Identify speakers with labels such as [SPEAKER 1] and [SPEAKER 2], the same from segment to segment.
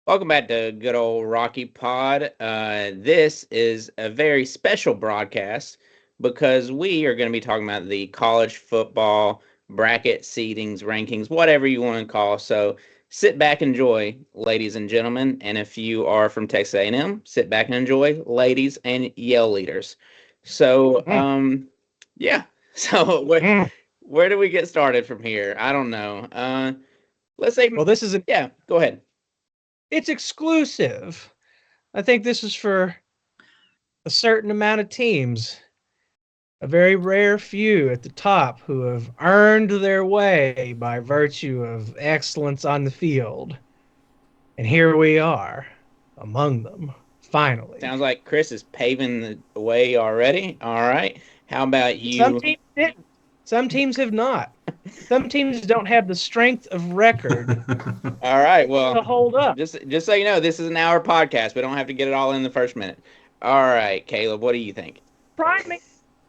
[SPEAKER 1] Welcome back to good old Rocky Pod. This is a very special broadcast because we are going to be talking about the college football bracket seedings, rankings, whatever you want to call. So sit back, enjoy, ladies and gentlemen. And if you are from Texas A&M, sit back and enjoy, ladies and yell leaders. So, yeah. So where do we get started from here? I don't know. Let's say,
[SPEAKER 2] Well, this is
[SPEAKER 1] yeah. Go ahead.
[SPEAKER 2] it's exclusive. I think this is for a certain amount of teams, a very rare few at the top who have earned their way by virtue of excellence on the field. And here we are among them, finally.
[SPEAKER 1] Sounds like Chris is paving the way already. All right. How about
[SPEAKER 2] Some
[SPEAKER 1] you?
[SPEAKER 2] teams didn't. Some teams have not. Some teams don't have the strength of record
[SPEAKER 1] All right.
[SPEAKER 2] to
[SPEAKER 1] Well,
[SPEAKER 2] hold up.
[SPEAKER 1] just so you know, this is an hour podcast. We don't have to get it all in the first minute. All right, Caleb. What do you think?
[SPEAKER 2] Prime me.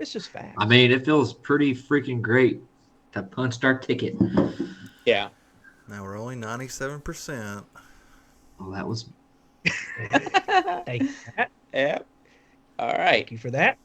[SPEAKER 2] It's just
[SPEAKER 3] I
[SPEAKER 2] facts.
[SPEAKER 3] mean, it feels pretty freaking great to punch our ticket.
[SPEAKER 1] Yeah.
[SPEAKER 4] Now we're only 97%.
[SPEAKER 3] Well, that was
[SPEAKER 2] Thank you for that.
[SPEAKER 1] Yeah. All
[SPEAKER 2] Thank
[SPEAKER 1] right.
[SPEAKER 2] you for that.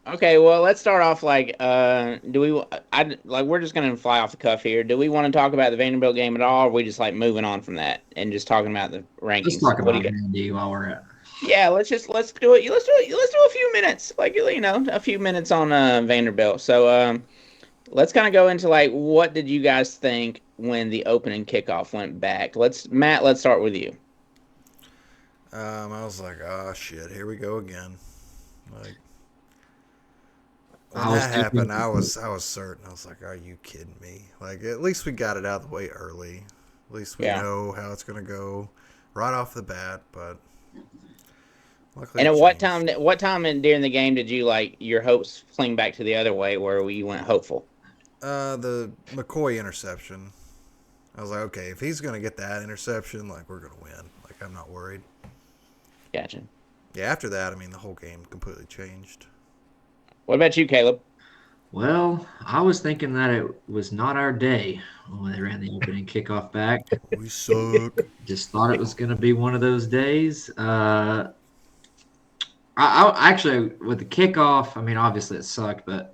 [SPEAKER 1] Okay. Well, let's start off like, do we? I like we're just gonna fly off the cuff here. Do we want to talk about the Vanderbilt game at all? Or are we just like moving on from that and just talking about the
[SPEAKER 3] let's
[SPEAKER 1] rankings?
[SPEAKER 3] talk
[SPEAKER 1] What do
[SPEAKER 3] about
[SPEAKER 1] you?
[SPEAKER 3] Vandy while we're at.
[SPEAKER 1] Yeah, let's do it. Let's do a few minutes, like a few minutes on Vanderbilt. So let's kind of go into like what did you guys think when the opening kickoff went back? Matt. Let's start with you.
[SPEAKER 4] I was like, oh shit, here we go again. Like when
[SPEAKER 3] I was
[SPEAKER 4] that happened,
[SPEAKER 3] thinking-
[SPEAKER 4] I was certain. I was like, are you kidding me? Like at least we got it out of the way early. At least we
[SPEAKER 1] Yeah.
[SPEAKER 4] know how it's gonna go right off the bat. But luckily,
[SPEAKER 1] And
[SPEAKER 4] it
[SPEAKER 1] at what
[SPEAKER 4] changed.
[SPEAKER 1] time? What time during the game did you like your hopes fling back to the other way, where you went hopeful?
[SPEAKER 4] The McCoy interception. I was like, okay, if he's gonna get that interception, like we're gonna win. Like I'm not worried.
[SPEAKER 1] Gotcha.
[SPEAKER 4] Yeah, after that, I mean, the whole game completely changed.
[SPEAKER 1] What about you, Caleb?
[SPEAKER 3] Well, I was thinking that it was not our day when they ran the opening kickoff back.
[SPEAKER 4] We suck.
[SPEAKER 3] Just thought it was going to be one of those days. I actually, with the kickoff, I mean, obviously it sucked, but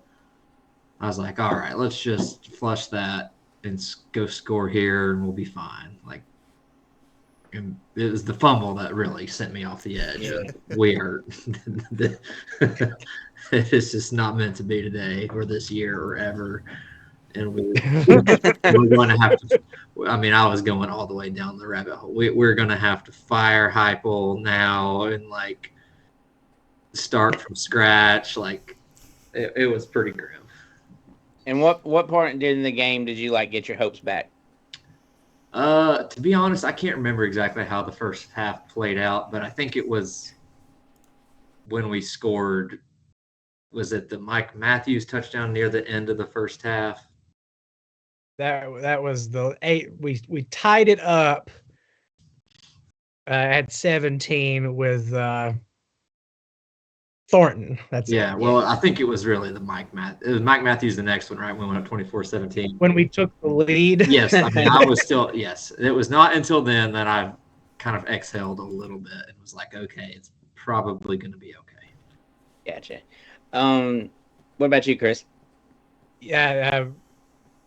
[SPEAKER 3] I was like, all right, let's just flush that and go score here and we'll be fine. Like, and it was the fumble that really sent me off the edge.
[SPEAKER 1] Yeah.
[SPEAKER 3] We are, it's just not meant to be today or this year or ever. And we're going to have to. I mean, I was going all the way down the rabbit hole. We're going to have to fire Heupel now and like start from scratch. Like it was pretty grim.
[SPEAKER 1] And what part in the game did you like get your hopes back?
[SPEAKER 3] To be honest, I can't remember exactly how the first half played out, but I think it was when we scored. Was it the Mike Matthews touchdown near the end of the first half?
[SPEAKER 2] That was the 8. We tied it up at 17 with Thornton. That's
[SPEAKER 3] Yeah,
[SPEAKER 2] it.
[SPEAKER 3] well, I think it was really the it was Mike Matthews the next one, right? We went up 24-17.
[SPEAKER 2] When we took the lead.
[SPEAKER 3] Yes, I mean, I was still, yes. It was not until then that I kind of exhaled a little bit and was like, okay, it's probably going to be okay.
[SPEAKER 1] Gotcha. What about you, Chris?
[SPEAKER 2] Yeah,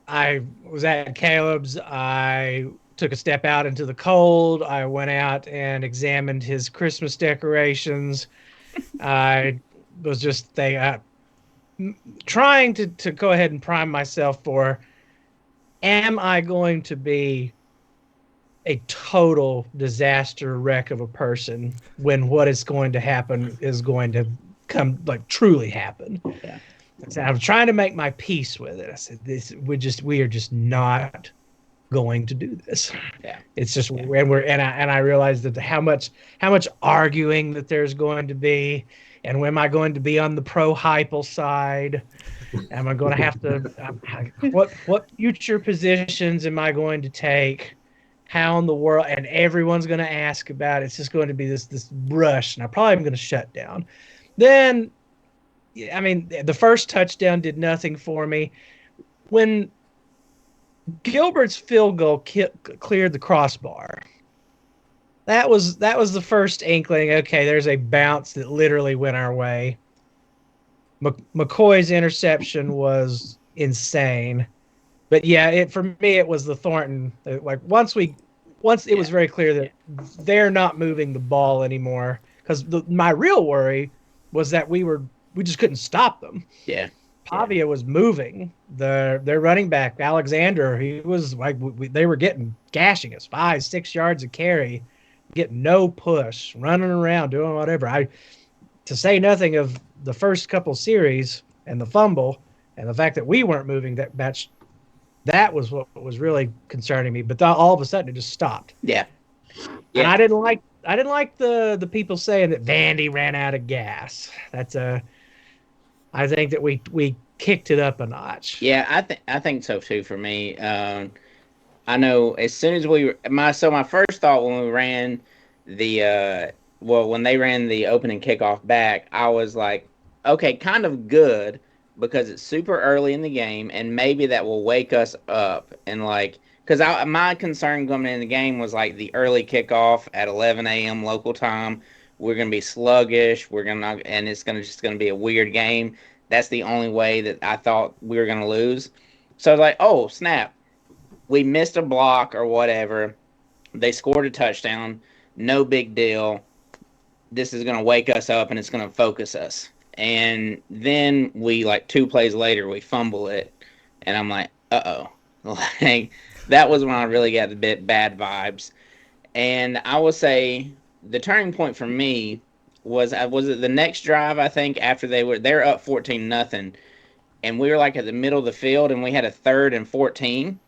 [SPEAKER 2] I was at Caleb's. I took a step out into the cold. I went out and examined his Christmas decorations. I was just trying to go ahead and prime myself for, am I going to be a total disaster wreck of a person when what is going to happen is going to come, like, truly happen?
[SPEAKER 1] Yeah.
[SPEAKER 2] So I'm trying to make my peace with it. I said, we are just not going to do this.
[SPEAKER 1] Yeah.
[SPEAKER 2] It's just, and I realized that how much arguing that there's going to be, and when am I going to be on the pro Heupel side? Am I going to have to, what future positions am I going to take? How in the world, and everyone's going to ask about it. It's just going to be this rush, and I probably am going to shut down. Then, I mean, the first touchdown did nothing for me. When Gilbert's field goal cleared the crossbar, that was the first inkling. Okay, there's a bounce that literally went our way. McCoy's interception was insane, but yeah, for me it was the Thornton. Like once it
[SPEAKER 1] Yeah.
[SPEAKER 2] was very clear that they're not moving the ball anymore. Because my real worry was that we just couldn't stop them.
[SPEAKER 1] Yeah.
[SPEAKER 2] Pavia was moving. Their running back Alexander, he was like they were gashing us 5-6 yards of carry, getting no push, running around doing whatever. To say nothing of the first couple series and the fumble and the fact that we weren't moving that was what was really concerning me. But all of a sudden it just stopped,
[SPEAKER 1] Yeah.
[SPEAKER 2] and
[SPEAKER 1] Yeah.
[SPEAKER 2] I didn't like the people saying that Vandy ran out of gas. I think that we kicked it up a notch.
[SPEAKER 1] Yeah, I think so too for me. I know as soon as my first thought when we ran the when they ran the opening kickoff back, I was like, okay, kind of good because it's super early in the game and maybe that will wake us up and like because my concern coming in the game was like the early kickoff at 11 a.m. local time. We're gonna be sluggish. We're gonna and it's gonna be a weird game. That's the only way that I thought we were gonna lose. So I was like, oh snap, we missed a block or whatever. They scored a touchdown. No big deal. This is going to wake us up and it's going to focus us. And then we, like 2 plays later, we fumble it. And I'm like, uh oh. Like, that was when I really got a bit bad vibes. And I will say the turning point for me was it the next drive, I think, after they're up 14-0. And we were like at the middle of the field and we had a 3rd and 14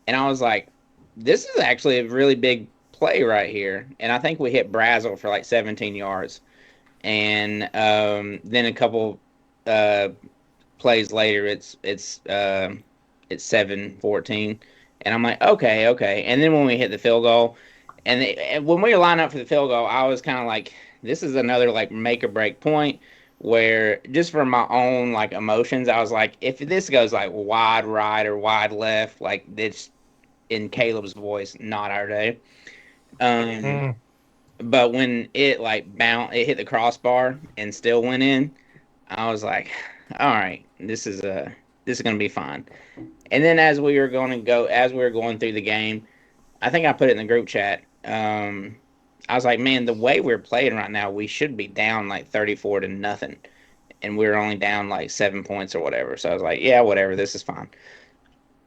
[SPEAKER 1] and I was like, this is actually a really big play right here. And I think we hit Brazel for like 17 yards. And then a couple uh, plays later, it's 7-14. And I'm like, okay, okay. And then when we hit the field goal, and when we line up for the field goal, I was kind of like, this is another like make or break point where just for my own like emotions, I was like, if this goes like wide right or wide left, like it's in Caleb's voice, not our day. Um,
[SPEAKER 2] Mm.
[SPEAKER 1] but when it it hit the crossbar and still went in, I was like, all right, this is gonna be fine. And then as we were going through the game, I think I put it in the group chat. I was like, man, the way we're playing right now, we should be down like 34-0, and we were only down like 7 points or whatever. So I was like, yeah, whatever, this is fine.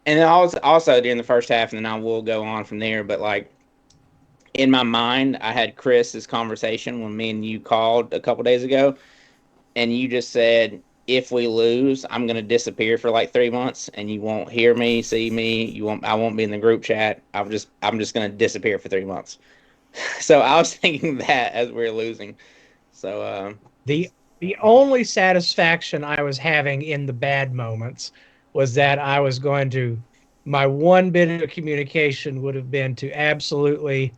[SPEAKER 1] And then also during the first half, and then I will go on from there. But like in my mind, I had Chris's conversation when me and you called a couple days ago, and you just said, if we lose, I'm gonna disappear for like 3 months, and you won't hear me, see me. I won't be in the group chat. I'm just gonna disappear for 3 months. So I was thinking that as we were losing. So
[SPEAKER 2] The the only satisfaction I was having in the bad moments was that I was going to my one bit of communication would have been to absolutely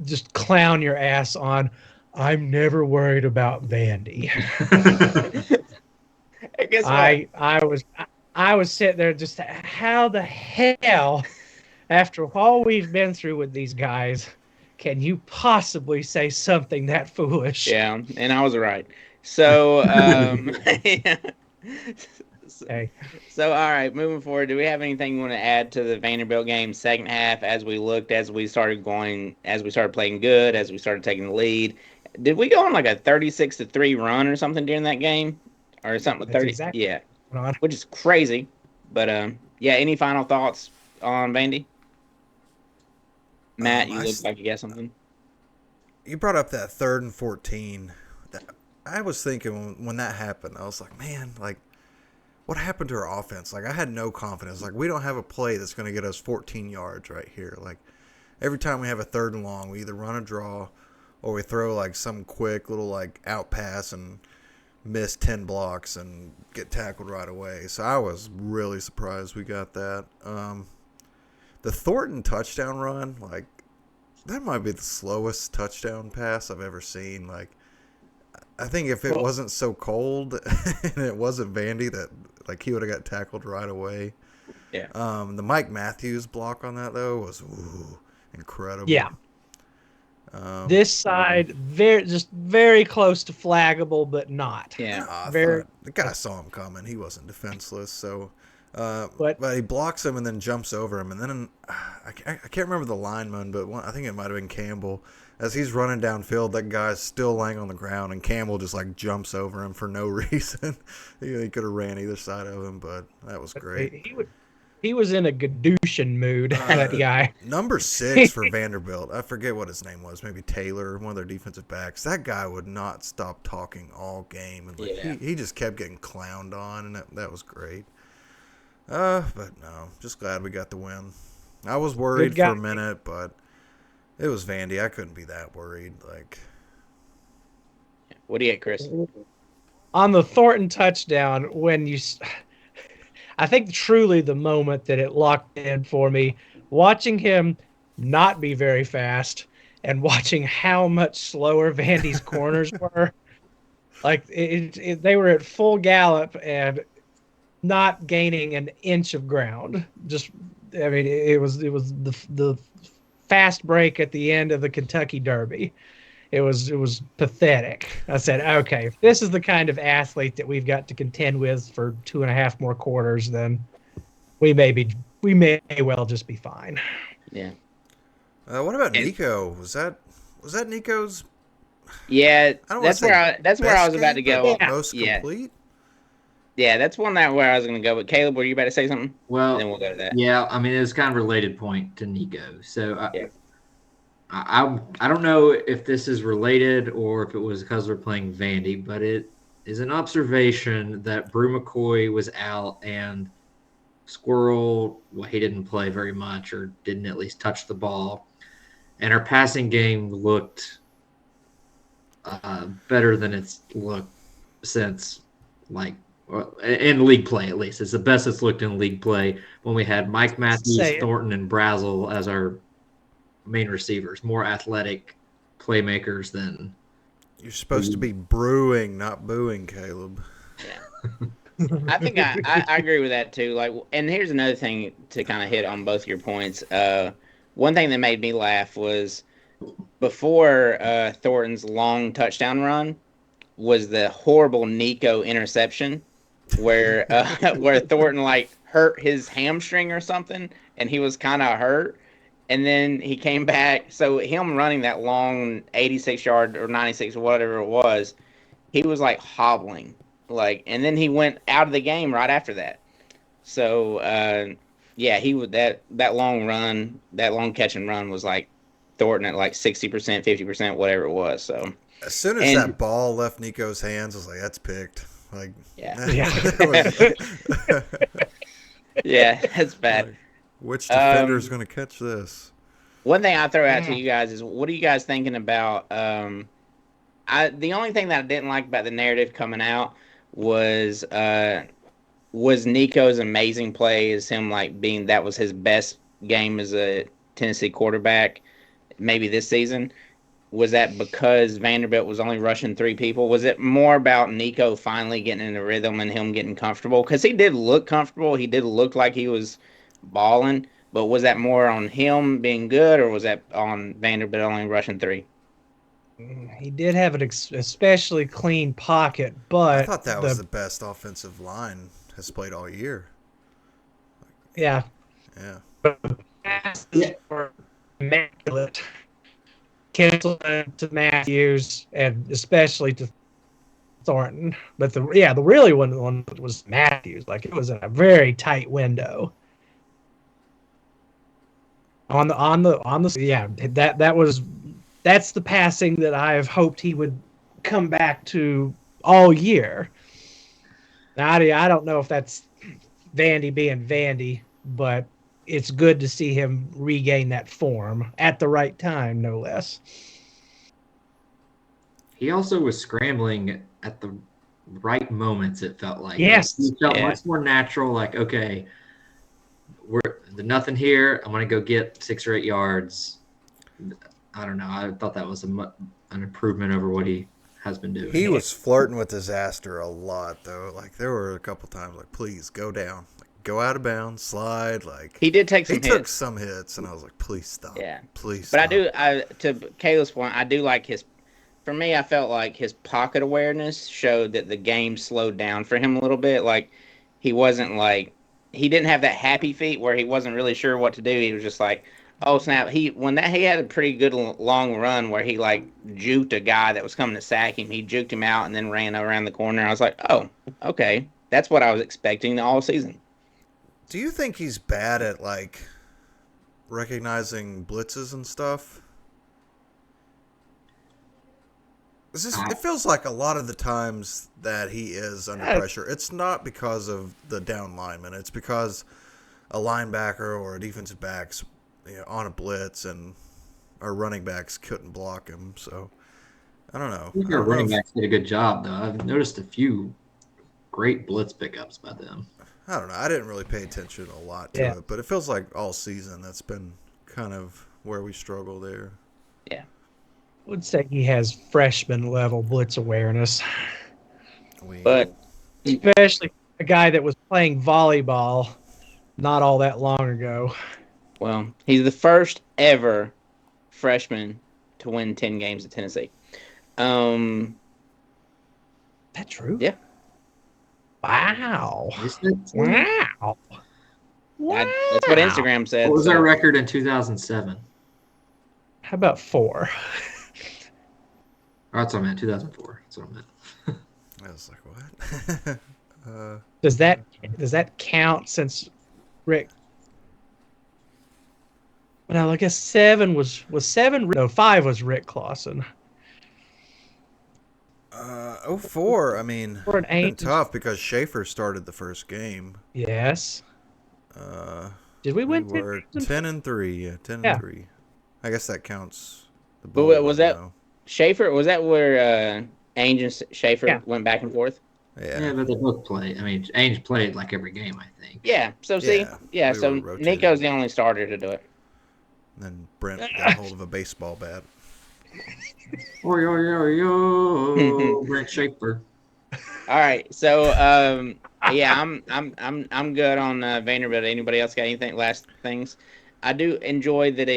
[SPEAKER 2] just clown your ass on I'm never worried about Vandy.
[SPEAKER 1] guess what?
[SPEAKER 2] I was sitting there just how the hell after all we've been through with these guys can you possibly say something that foolish?
[SPEAKER 1] Yeah, and I was right. So yeah.
[SPEAKER 2] Hey,
[SPEAKER 1] So, all right, moving forward, do we have anything you want to add to the Vanderbilt game second half as we started playing good, as we started taking the lead? Did we go on like a 36-3 run or something during that game? Or something
[SPEAKER 2] that's
[SPEAKER 1] 30?
[SPEAKER 2] exactly
[SPEAKER 1] Yeah,
[SPEAKER 2] what on.
[SPEAKER 1] which is crazy. But yeah, any final thoughts on Vandy? Matt, you
[SPEAKER 4] I,
[SPEAKER 1] look like you got something.
[SPEAKER 4] you brought up that 3rd and 14. I was thinking when that happened, I was like, man, like, what happened to our offense? Like, I had no confidence. Like, we don't have a play that's going to get us 14 yards right here. Like, every time we have a 3rd and long, we either run a draw or we throw, like, some quick little, like, out pass and miss 10 blocks and get tackled right away. So I was really surprised we got that. The Thornton touchdown run, like, that might be the slowest touchdown pass I've ever seen. Like, I think if it wasn't so cold and it wasn't Vandy, that like he would have got tackled right away.
[SPEAKER 1] Yeah.
[SPEAKER 4] The Mike Matthews block on that though was incredible.
[SPEAKER 2] Yeah. This side, very close to flaggable, but not.
[SPEAKER 1] Yeah.
[SPEAKER 4] No, I
[SPEAKER 2] Very,
[SPEAKER 4] thought the guy saw him coming. He wasn't defenseless, so.
[SPEAKER 2] but
[SPEAKER 4] But he blocks him and then jumps over him, and then I can't remember the lineman, but I think it might have been Campbell. As he's running downfield, that guy's still laying on the ground, and Campbell just like jumps over him for no reason. He could have ran either side of him, but that was great.
[SPEAKER 2] he was in a Gadushin mood. That guy.
[SPEAKER 4] Number 6 for Vanderbilt, I forget what his name was, maybe Taylor, one of their defensive backs. That guy would not stop talking all game, and like,
[SPEAKER 1] Yeah.
[SPEAKER 4] he just kept getting clowned on, and that was great. But no, just glad we got the win. I was worried for a minute, but it was Vandy. I couldn't be that worried. Like,
[SPEAKER 1] What do you get, Chris?
[SPEAKER 2] On the Thornton touchdown, I think truly the moment that it locked in for me, watching him not be very fast and watching how much slower Vandy's corners were. Like they were at full gallop and not gaining an inch of ground. Just, I mean, it was the fast break at the end of the Kentucky Derby. It was pathetic. I said, okay, if this is the kind of athlete that we've got to contend with for 2.5 more quarters, then we may well just be fine.
[SPEAKER 1] Yeah.
[SPEAKER 4] what about Nico? Was that Nico's?
[SPEAKER 1] Yeah,
[SPEAKER 4] I don't wanna
[SPEAKER 1] that's
[SPEAKER 4] say
[SPEAKER 1] where I was
[SPEAKER 4] best
[SPEAKER 1] about to
[SPEAKER 4] game,
[SPEAKER 1] go.
[SPEAKER 4] but most
[SPEAKER 1] Yeah.
[SPEAKER 4] complete.
[SPEAKER 1] Yeah, that's one that where I was going to go. But Caleb, were you about to say something?
[SPEAKER 3] Well,
[SPEAKER 1] And then we'll go to that.
[SPEAKER 3] yeah, I mean, it was kind of a related point to Nico. So
[SPEAKER 1] Yeah.
[SPEAKER 3] I don't know if this is related or if it was because we're playing Vandy, but it is an observation that Brew McCoy was out and Squirrel, well, he didn't play very much or didn't at least touch the ball. And our passing game looked better than it's looked since, like, in league play at least. It's the best it's looked in league play when we had Mike Matthews, Thornton, and Brazel as our main receivers, more athletic playmakers than.
[SPEAKER 4] You're supposed to be brewing, not booing, Caleb.
[SPEAKER 1] I think I agree with that too. Like, and here's another thing to kind of hit on both your points. One thing that made me laugh was before Thornton's long touchdown run was the horrible Nico interception where where Thornton like hurt his hamstring or something, and he was kind of hurt. And then he came back. So him running that long 86 yard or 96 or whatever it was, he was like hobbling, like, and then he went out of the game right after that. So yeah, he would that long run, that long catch and run was like Thornton at like 60%, 50%, whatever it was. So
[SPEAKER 4] as soon as that ball left Nico's hands, I was like, that's picked. Like,
[SPEAKER 1] yeah, yeah, that's bad.
[SPEAKER 4] Like, which defender is going to catch this?
[SPEAKER 1] One thing I throw out to you guys is, what are you guys thinking about? The only thing that I didn't like about the narrative coming out was Nico's amazing play as him like being that was his best game as a Tennessee quarterback, maybe this season. Was that because Vanderbilt was only rushing 3 people? Was it more about Nico finally getting in the rhythm and him getting comfortable? Because he did look comfortable. He did look like he was balling. But was that more on him being good, or was that on Vanderbilt only rushing 3?
[SPEAKER 2] He did have an especially clean pocket, but
[SPEAKER 4] I thought that was the best offensive line has played all year.
[SPEAKER 2] Yeah.
[SPEAKER 4] Yeah.
[SPEAKER 2] But the passes were immaculate. Kinsler to Matthews, and especially to Thornton. But the really one was Matthews. Like, it was in a very tight window. That's the passing that I have hoped he would come back to all year. Now, I don't know if that's Vandy being Vandy, but it's good to see him regain that form at the right time, no less.
[SPEAKER 3] He also was scrambling at the right moments, it felt like.
[SPEAKER 2] Yes.
[SPEAKER 3] He felt much more natural, like, okay, there's nothing here. I'm going to go get 6 or 8 yards. I don't know. I thought that was an improvement over what he has been doing.
[SPEAKER 4] He was flirting with disaster a lot, though. Like, there were a couple times, like, please, go down. Like, go out of bounds, slide. Like
[SPEAKER 1] He did take
[SPEAKER 4] he
[SPEAKER 1] some
[SPEAKER 4] took
[SPEAKER 1] hits.
[SPEAKER 4] some hits, and I was like, please stop.
[SPEAKER 1] Yeah.
[SPEAKER 4] Please
[SPEAKER 1] But
[SPEAKER 4] stop.
[SPEAKER 1] to Caleb's point, I do like his. For me, I felt like his pocket awareness showed that the game slowed down for him a little bit. Like he wasn't like he didn't have that happy feet where he wasn't really sure what to do. He was just like, oh snap! He had a pretty good long run where he like juked a guy that was coming to sack him. He juked him out and then ran around the corner. I was like, oh, okay, that's what I was expecting all season.
[SPEAKER 4] Do you think he's bad at like recognizing blitzes and stuff? It feels like a lot of the times that he is under pressure, it's not because of the down lineman. It's because a linebacker or a defensive back's on a blitz and our running backs couldn't block him. So I don't know.
[SPEAKER 3] I think our running backs did a good job, though. I've noticed a few great blitz pickups by them.
[SPEAKER 4] I don't know. I didn't really pay attention a lot to it, but it feels like all season that's been kind of where we struggle there.
[SPEAKER 1] Yeah.
[SPEAKER 2] I would say he has freshman level blitz awareness.
[SPEAKER 1] But
[SPEAKER 2] especially a guy that was playing volleyball not all that long ago.
[SPEAKER 1] Well, he's the first ever freshman to win 10 games at Tennessee.
[SPEAKER 2] That true?
[SPEAKER 1] Yeah.
[SPEAKER 2] Wow.
[SPEAKER 1] Wow. That's what Instagram said.
[SPEAKER 3] What was our record in 2007?
[SPEAKER 2] How about 4?
[SPEAKER 3] Oh, that's what I meant. 2004. That's what I meant.
[SPEAKER 4] I was like, what?
[SPEAKER 2] Does that count since Rick? Well, I guess 7 was 7. No, 5 was Rick Clausen.
[SPEAKER 4] 04. I mean,
[SPEAKER 2] For an
[SPEAKER 4] it's been
[SPEAKER 2] age.
[SPEAKER 4] tough because Schaefer started the first game.
[SPEAKER 2] Yes. Did we win?
[SPEAKER 4] We were 10-3. Yeah, 10-3. I guess that counts.
[SPEAKER 1] But was that Schaefer? Was that where Ainge and Schaefer went back and forth?
[SPEAKER 3] Yeah, but they both played. I mean, Ainge played like every game, I think.
[SPEAKER 1] Yeah. So see, so Nico's the only starter to do it.
[SPEAKER 4] And then Brent got hold of a baseball bat.
[SPEAKER 3] Yo, Brent Schaefer.
[SPEAKER 1] All right, so yeah, I'm good on Vanderbilt. Anybody else got anything? Last things, I do enjoy that.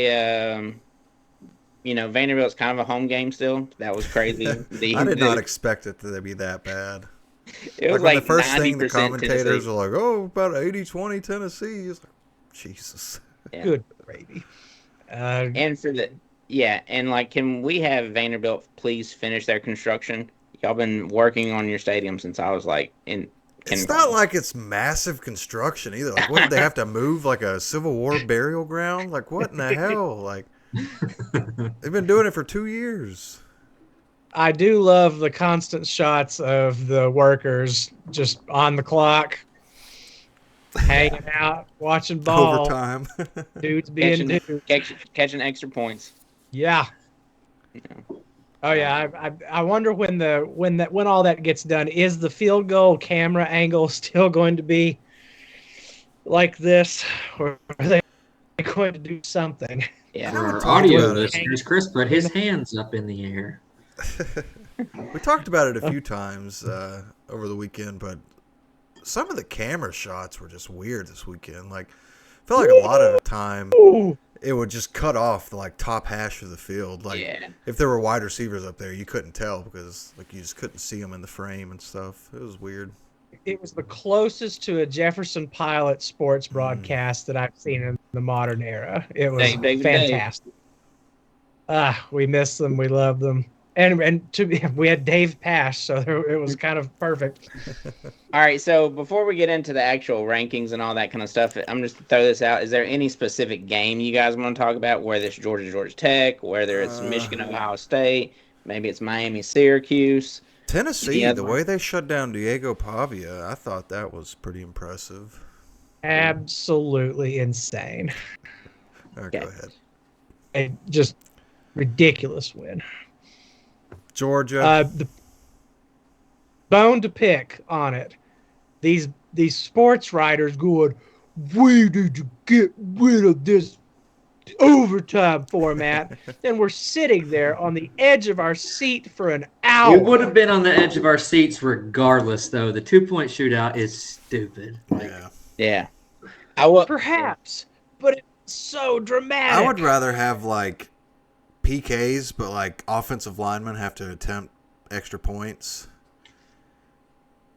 [SPEAKER 1] Vanderbilt's kind of a home game still. That was crazy.
[SPEAKER 4] I did not expect it to be that bad.
[SPEAKER 1] It was
[SPEAKER 4] like the first thing the
[SPEAKER 1] 90%
[SPEAKER 4] commentators
[SPEAKER 1] Tennessee.
[SPEAKER 4] were like, "Oh, about 80-20 Tennessee." It's like, Jesus.
[SPEAKER 1] Yeah.
[SPEAKER 2] Good gravy.
[SPEAKER 1] And for the and like, can we have Vanderbilt please finish their construction? Y'all been working on your stadium since I was like in.
[SPEAKER 4] It's not like it's massive construction either. Like, what did they have to move? Like a Civil War burial ground? Like, what in the hell? Like, they've been doing it for 2 years.
[SPEAKER 2] I do love the constant shots of the workers just on the clock, hanging out, watching ball.
[SPEAKER 4] Overtime.
[SPEAKER 2] Dudes being dudes.
[SPEAKER 1] catching extra points.
[SPEAKER 2] Yeah. Oh yeah. I wonder when all that gets done, is the field goal camera angle still going to be like this, or are they going to do something?
[SPEAKER 1] Yeah.
[SPEAKER 3] For our audio listeners, Chris put his hands up in the air.
[SPEAKER 4] We talked about it a few times over the weekend, but some of the camera shots were just weird this weekend. Like, I feel like a lot of the time it would just cut off the top hash of the field. Like, if there were wide receivers up there, you couldn't tell because you just couldn't see them in the frame and stuff. It was weird.
[SPEAKER 2] It was the closest to a Jefferson Pilot sports broadcast that I've seen in the modern era. It was fantastic. We miss them. We love them. And we had Dave Pash, so it was kind of perfect.
[SPEAKER 1] All right, so before we get into the actual rankings and all that kind of stuff, I'm just to throw this out. Is there any specific game you guys want to talk about, whether it's Georgia Tech, whether it's Michigan, Ohio State, maybe it's Miami, Syracuse?
[SPEAKER 4] Tennessee, the way they shut down Diego Pavia, I thought that was pretty impressive.
[SPEAKER 2] Absolutely insane.
[SPEAKER 4] All right, go ahead.
[SPEAKER 2] Just ridiculous win.
[SPEAKER 4] Georgia.
[SPEAKER 2] The bone to pick on it. These sports writers going, we need to get rid of this overtime format. Then we're sitting there on the edge of our seat for an hour.
[SPEAKER 3] We would have been on the edge of our seats regardless, though. The 2-point shootout is stupid.
[SPEAKER 1] Yeah. I will.
[SPEAKER 2] Perhaps, but it's so dramatic.
[SPEAKER 4] I would rather have like PKs, but like offensive linemen have to attempt extra points.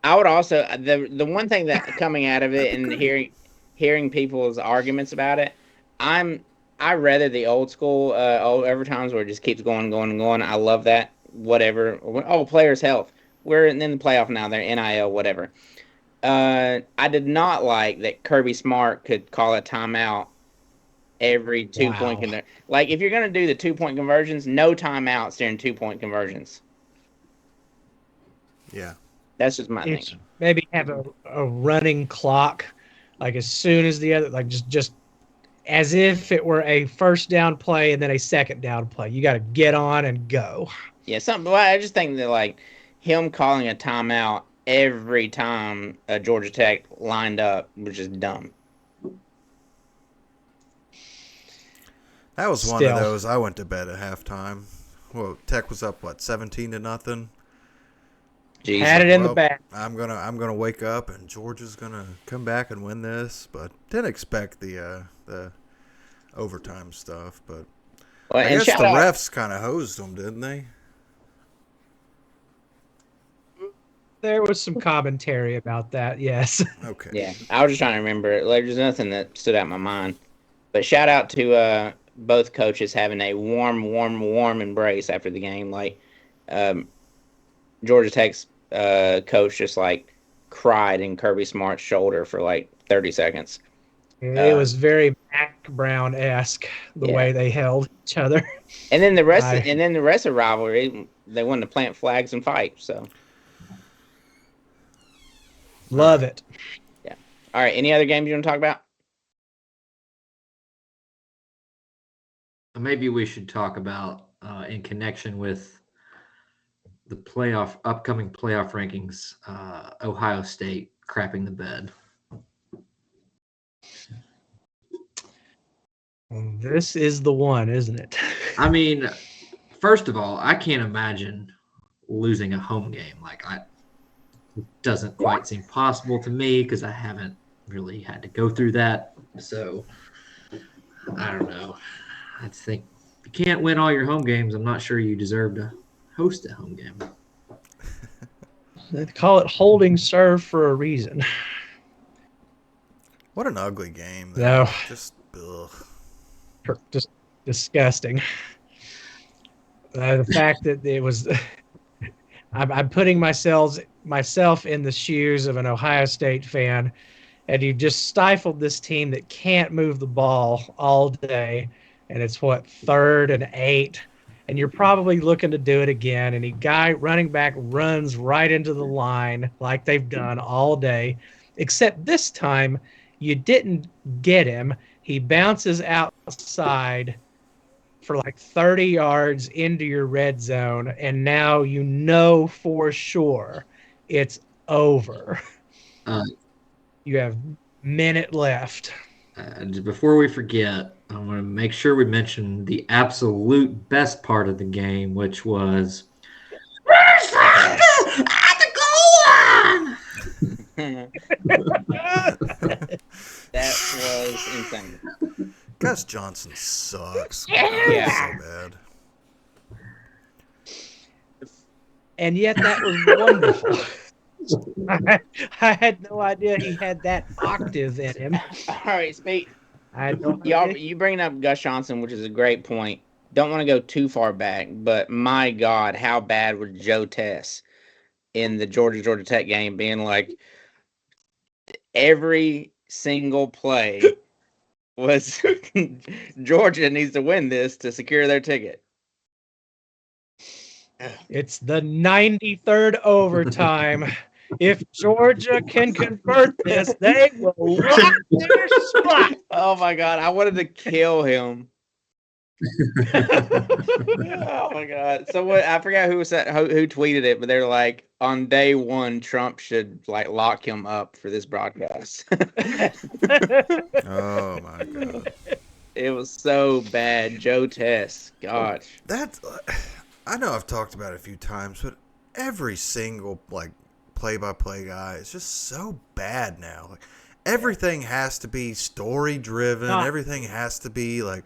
[SPEAKER 1] I would also the one thing that coming out of it
[SPEAKER 4] That'd be
[SPEAKER 1] and
[SPEAKER 4] great.
[SPEAKER 1] hearing people's arguments about it, I rather the old school old overtimes where it just keeps going, going, and going. I love that. Whatever. Oh, players' health. We're in the playoff now. They're NIL, whatever. I did not like that Kirby Smart could call a timeout every 2 point
[SPEAKER 2] Wow.
[SPEAKER 1] like if you're gonna do the 2 point conversions, no timeouts during 2 point conversions.
[SPEAKER 4] Yeah.
[SPEAKER 1] That's just my
[SPEAKER 2] It's
[SPEAKER 1] thing.
[SPEAKER 2] maybe have a running clock, like as soon as the other, like just as if it were a first down play and then a second down play. You got to get on and go.
[SPEAKER 1] Yeah, something. Well, I just think that like him calling a timeout every time Georgia Tech lined up was just dumb.
[SPEAKER 4] That was one of
[SPEAKER 2] Still.
[SPEAKER 4] those. I went to bed at halftime. Well, Tech was up what 17-0.
[SPEAKER 1] Jeez.
[SPEAKER 2] Had it in the
[SPEAKER 4] Well,
[SPEAKER 2] back.
[SPEAKER 4] I'm gonna wake up and Georgia's gonna come back and win this, but didn't expect the overtime stuff. But
[SPEAKER 1] Well,
[SPEAKER 4] I
[SPEAKER 1] and
[SPEAKER 4] guess
[SPEAKER 1] shout
[SPEAKER 4] the
[SPEAKER 1] out.
[SPEAKER 4] refs kind of hosed them, didn't they?
[SPEAKER 2] There was some commentary about that. Yes.
[SPEAKER 4] Okay.
[SPEAKER 1] Yeah, I was just trying to remember. Like, there's nothing that stood out in my mind. But shout out to both coaches having a warm embrace after the game. Like um, Georgia Tech's coach just like cried in Kirby Smart's shoulder for like 30 seconds.
[SPEAKER 2] It was very Mac Brown esque the
[SPEAKER 1] Yeah.
[SPEAKER 2] way they held each other.
[SPEAKER 1] And then
[SPEAKER 2] I-
[SPEAKER 1] the rest of the rivalry, they wanted to plant flags and fight. So,
[SPEAKER 2] Love it.
[SPEAKER 1] all right. Any other games you want to talk about?
[SPEAKER 3] Maybe we should talk about in connection with the upcoming playoff rankings. Ohio State crapping the bed.
[SPEAKER 2] This is the one, isn't it?
[SPEAKER 3] I mean, first of all, I can't imagine losing a home game. It doesn't quite seem possible to me because I haven't really had to go through that. So I don't know. I think if you can't win all your home games, I'm not sure you deserve to host a home game.
[SPEAKER 2] They call it holding serve for a reason.
[SPEAKER 4] What an ugly game.
[SPEAKER 2] No.
[SPEAKER 4] Just ugh.
[SPEAKER 2] Just disgusting. The fact that it was, I'm putting myself in the shoes of an Ohio State fan, and you just stifled this team that can't move the ball all day, and it's what 3rd and 8, and you're probably looking to do it again, and running back runs right into the line like they've done all day, except this time you didn't get him. He bounces outside for like 30 yards into your red zone, and now you know for sure it's over. You have minute left.
[SPEAKER 3] Before we forget, I want to make sure we mention the absolute best part of the game, which was at the goal line.
[SPEAKER 1] That was insane.
[SPEAKER 4] Gus Johnson sucks.
[SPEAKER 1] Yeah.
[SPEAKER 4] So bad.
[SPEAKER 2] And yet that was wonderful. I had no idea he had that octave in him.
[SPEAKER 1] All right, speak.
[SPEAKER 2] I had no
[SPEAKER 1] Y'all,
[SPEAKER 2] idea.
[SPEAKER 1] you bringing up Gus Johnson, which is a great point. Don't want to go too far back, but my God, how bad was Joe Tess in the Georgia Tech game, being like every single play was Georgia needs to win this to secure their ticket.
[SPEAKER 2] It's the 93rd overtime. If Georgia can convert this, they will rock their spot.
[SPEAKER 1] Oh my God, I wanted to kill him. Oh my God. So what? I forgot who tweeted it, but they're like, on day one, Trump should like lock him up for this broadcast.
[SPEAKER 4] Oh my God.
[SPEAKER 1] It was so bad. Joe Tess. Gosh.
[SPEAKER 4] That I know I've talked about it a few times, but every single like play-by-play guy is just so bad now. Like everything has to be story driven. Everything has to be like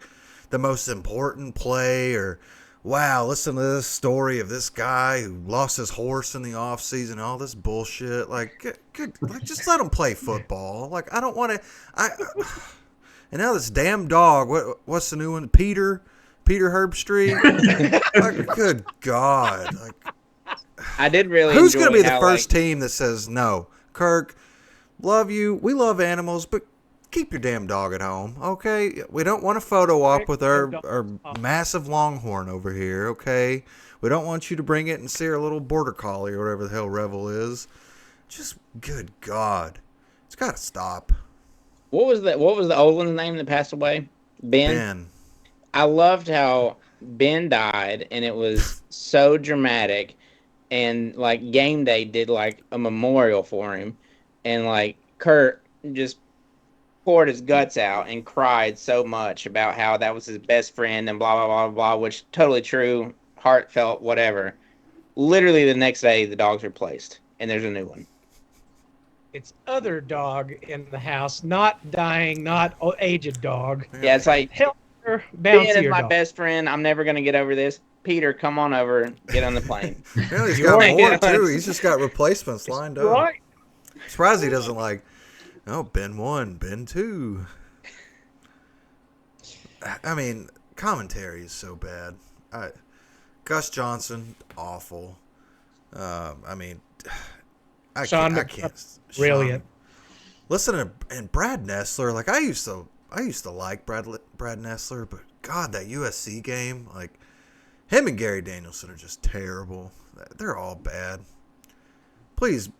[SPEAKER 4] the most important play, or wow, listen to this story of this guy who lost his horse in the off season, all this bullshit. Like, like just let him play football. Like, I don't want to. And now this damn dog. What's the new one? Peter Herbstreit. Like, good God. Like,
[SPEAKER 1] I did really.
[SPEAKER 4] Who's going to be the
[SPEAKER 1] how,
[SPEAKER 4] first
[SPEAKER 1] like,
[SPEAKER 4] team that says no? Kirk, love you. We love animals, but keep your damn dog at home, okay? We don't want a photo op with our massive longhorn over here, okay? We don't want you to bring it and see our little border collie or whatever the hell Revel is. Just, good God. It's got to stop.
[SPEAKER 1] What was the old one's name that passed away? Ben. I loved how Ben died, and it was so dramatic. And like Game Day did like a memorial for him, and like Kurt just poured his guts out and cried so much about how that was his best friend and blah blah blah blah, which totally true, heartfelt, whatever. Literally the next day, the dog's replaced, and there's a new one.
[SPEAKER 2] It's other dog in the house, not dying, not aged dog.
[SPEAKER 1] Yeah, it's like
[SPEAKER 2] healthier,
[SPEAKER 1] Ben is
[SPEAKER 2] bouncier
[SPEAKER 1] my
[SPEAKER 2] dog.
[SPEAKER 1] best friend. I'm never gonna get over this. Peter, come on over, get on the plane.
[SPEAKER 4] Well, he's got more too. He's just got replacements lined up.
[SPEAKER 2] Right.
[SPEAKER 4] Surprised he doesn't like, oh, Ben 1, Ben 2. I mean, commentary is so bad. Gus Johnson, awful. I mean, I can't.
[SPEAKER 2] Brilliant.
[SPEAKER 4] Listen to and Brad Nessler. Like I used to like Brad Nessler, but God, that USC game, like him and Gary Danielson are just terrible. They're all bad. Please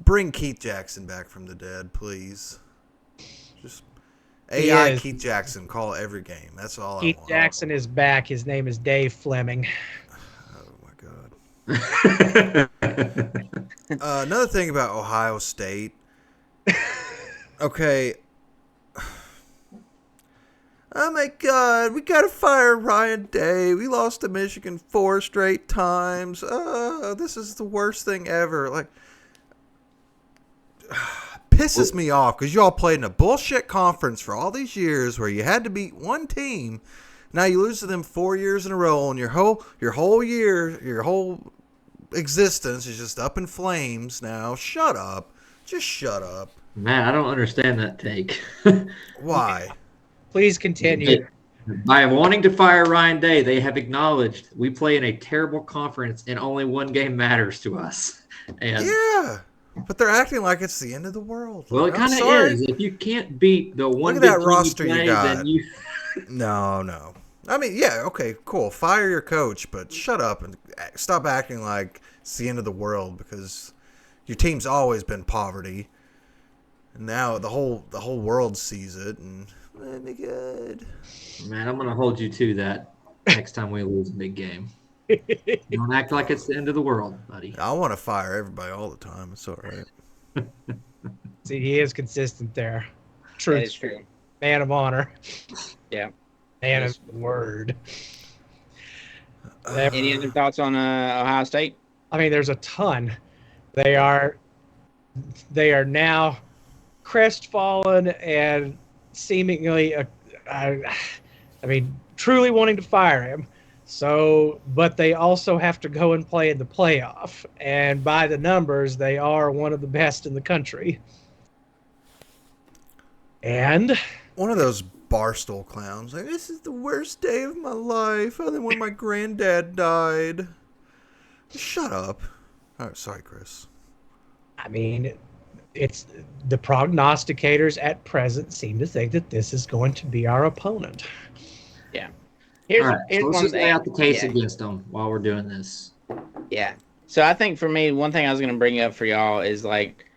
[SPEAKER 4] bring Keith Jackson back from the dead, please. Just AI Keith Jackson, call every game. That's all I want.
[SPEAKER 2] Keith Jackson is back. His name is Dave Fleming.
[SPEAKER 4] Oh my God. Another thing about Ohio State. Okay. Oh my God, we gotta fire Ryan Day. We lost to Michigan 4 straight times. This is the worst thing ever. Like, pisses me off because y'all played in a bullshit conference for all these years where you had to beat one team. Now you lose to them 4 years in a row, and your whole existence is just up in flames now. Shut up. Just shut up.
[SPEAKER 3] Man, I don't understand that take.
[SPEAKER 4] Why?
[SPEAKER 2] Please continue.
[SPEAKER 3] By wanting to fire Ryan Day, they have acknowledged we play in a terrible conference and only one game matters to us. And
[SPEAKER 4] yeah, but they're acting like it's the end of the world.
[SPEAKER 3] Well, it kind of is. If you can't beat the one
[SPEAKER 4] Look at that
[SPEAKER 3] roster
[SPEAKER 4] you got. Then you... No. I mean, yeah, okay, cool. Fire your coach, but shut up and stop acting like it's the end of the world because your team's always been poverty. And now the whole world sees it, and oh my God.
[SPEAKER 3] Man, I'm gonna hold you to that next time we lose a big game. Don't act like it's the end of the world, buddy.
[SPEAKER 4] I want to fire everybody all the time. It's all right.
[SPEAKER 2] See, he is consistent there. True.
[SPEAKER 1] That is true.
[SPEAKER 2] Man of honor.
[SPEAKER 1] Yeah.
[SPEAKER 2] Man of word.
[SPEAKER 1] Any other thoughts on Ohio State?
[SPEAKER 2] I mean, there's a ton. They are now crestfallen and seemingly, truly wanting to fire him. So, but they also have to go and play in the playoff. And by the numbers, they are one of the best in the country. And
[SPEAKER 4] one of those Barstool clowns, like, this is the worst day of my life, other than when my granddad died. Shut up. All right, sorry, Chris.
[SPEAKER 2] I mean, it's the prognosticators at present seem to think that this is going to be our opponent.
[SPEAKER 1] Yeah.
[SPEAKER 3] All right, so let's just lay out the case against them while we're doing this.
[SPEAKER 1] Yeah. So I think for me, one thing I was going to bring up for y'all is like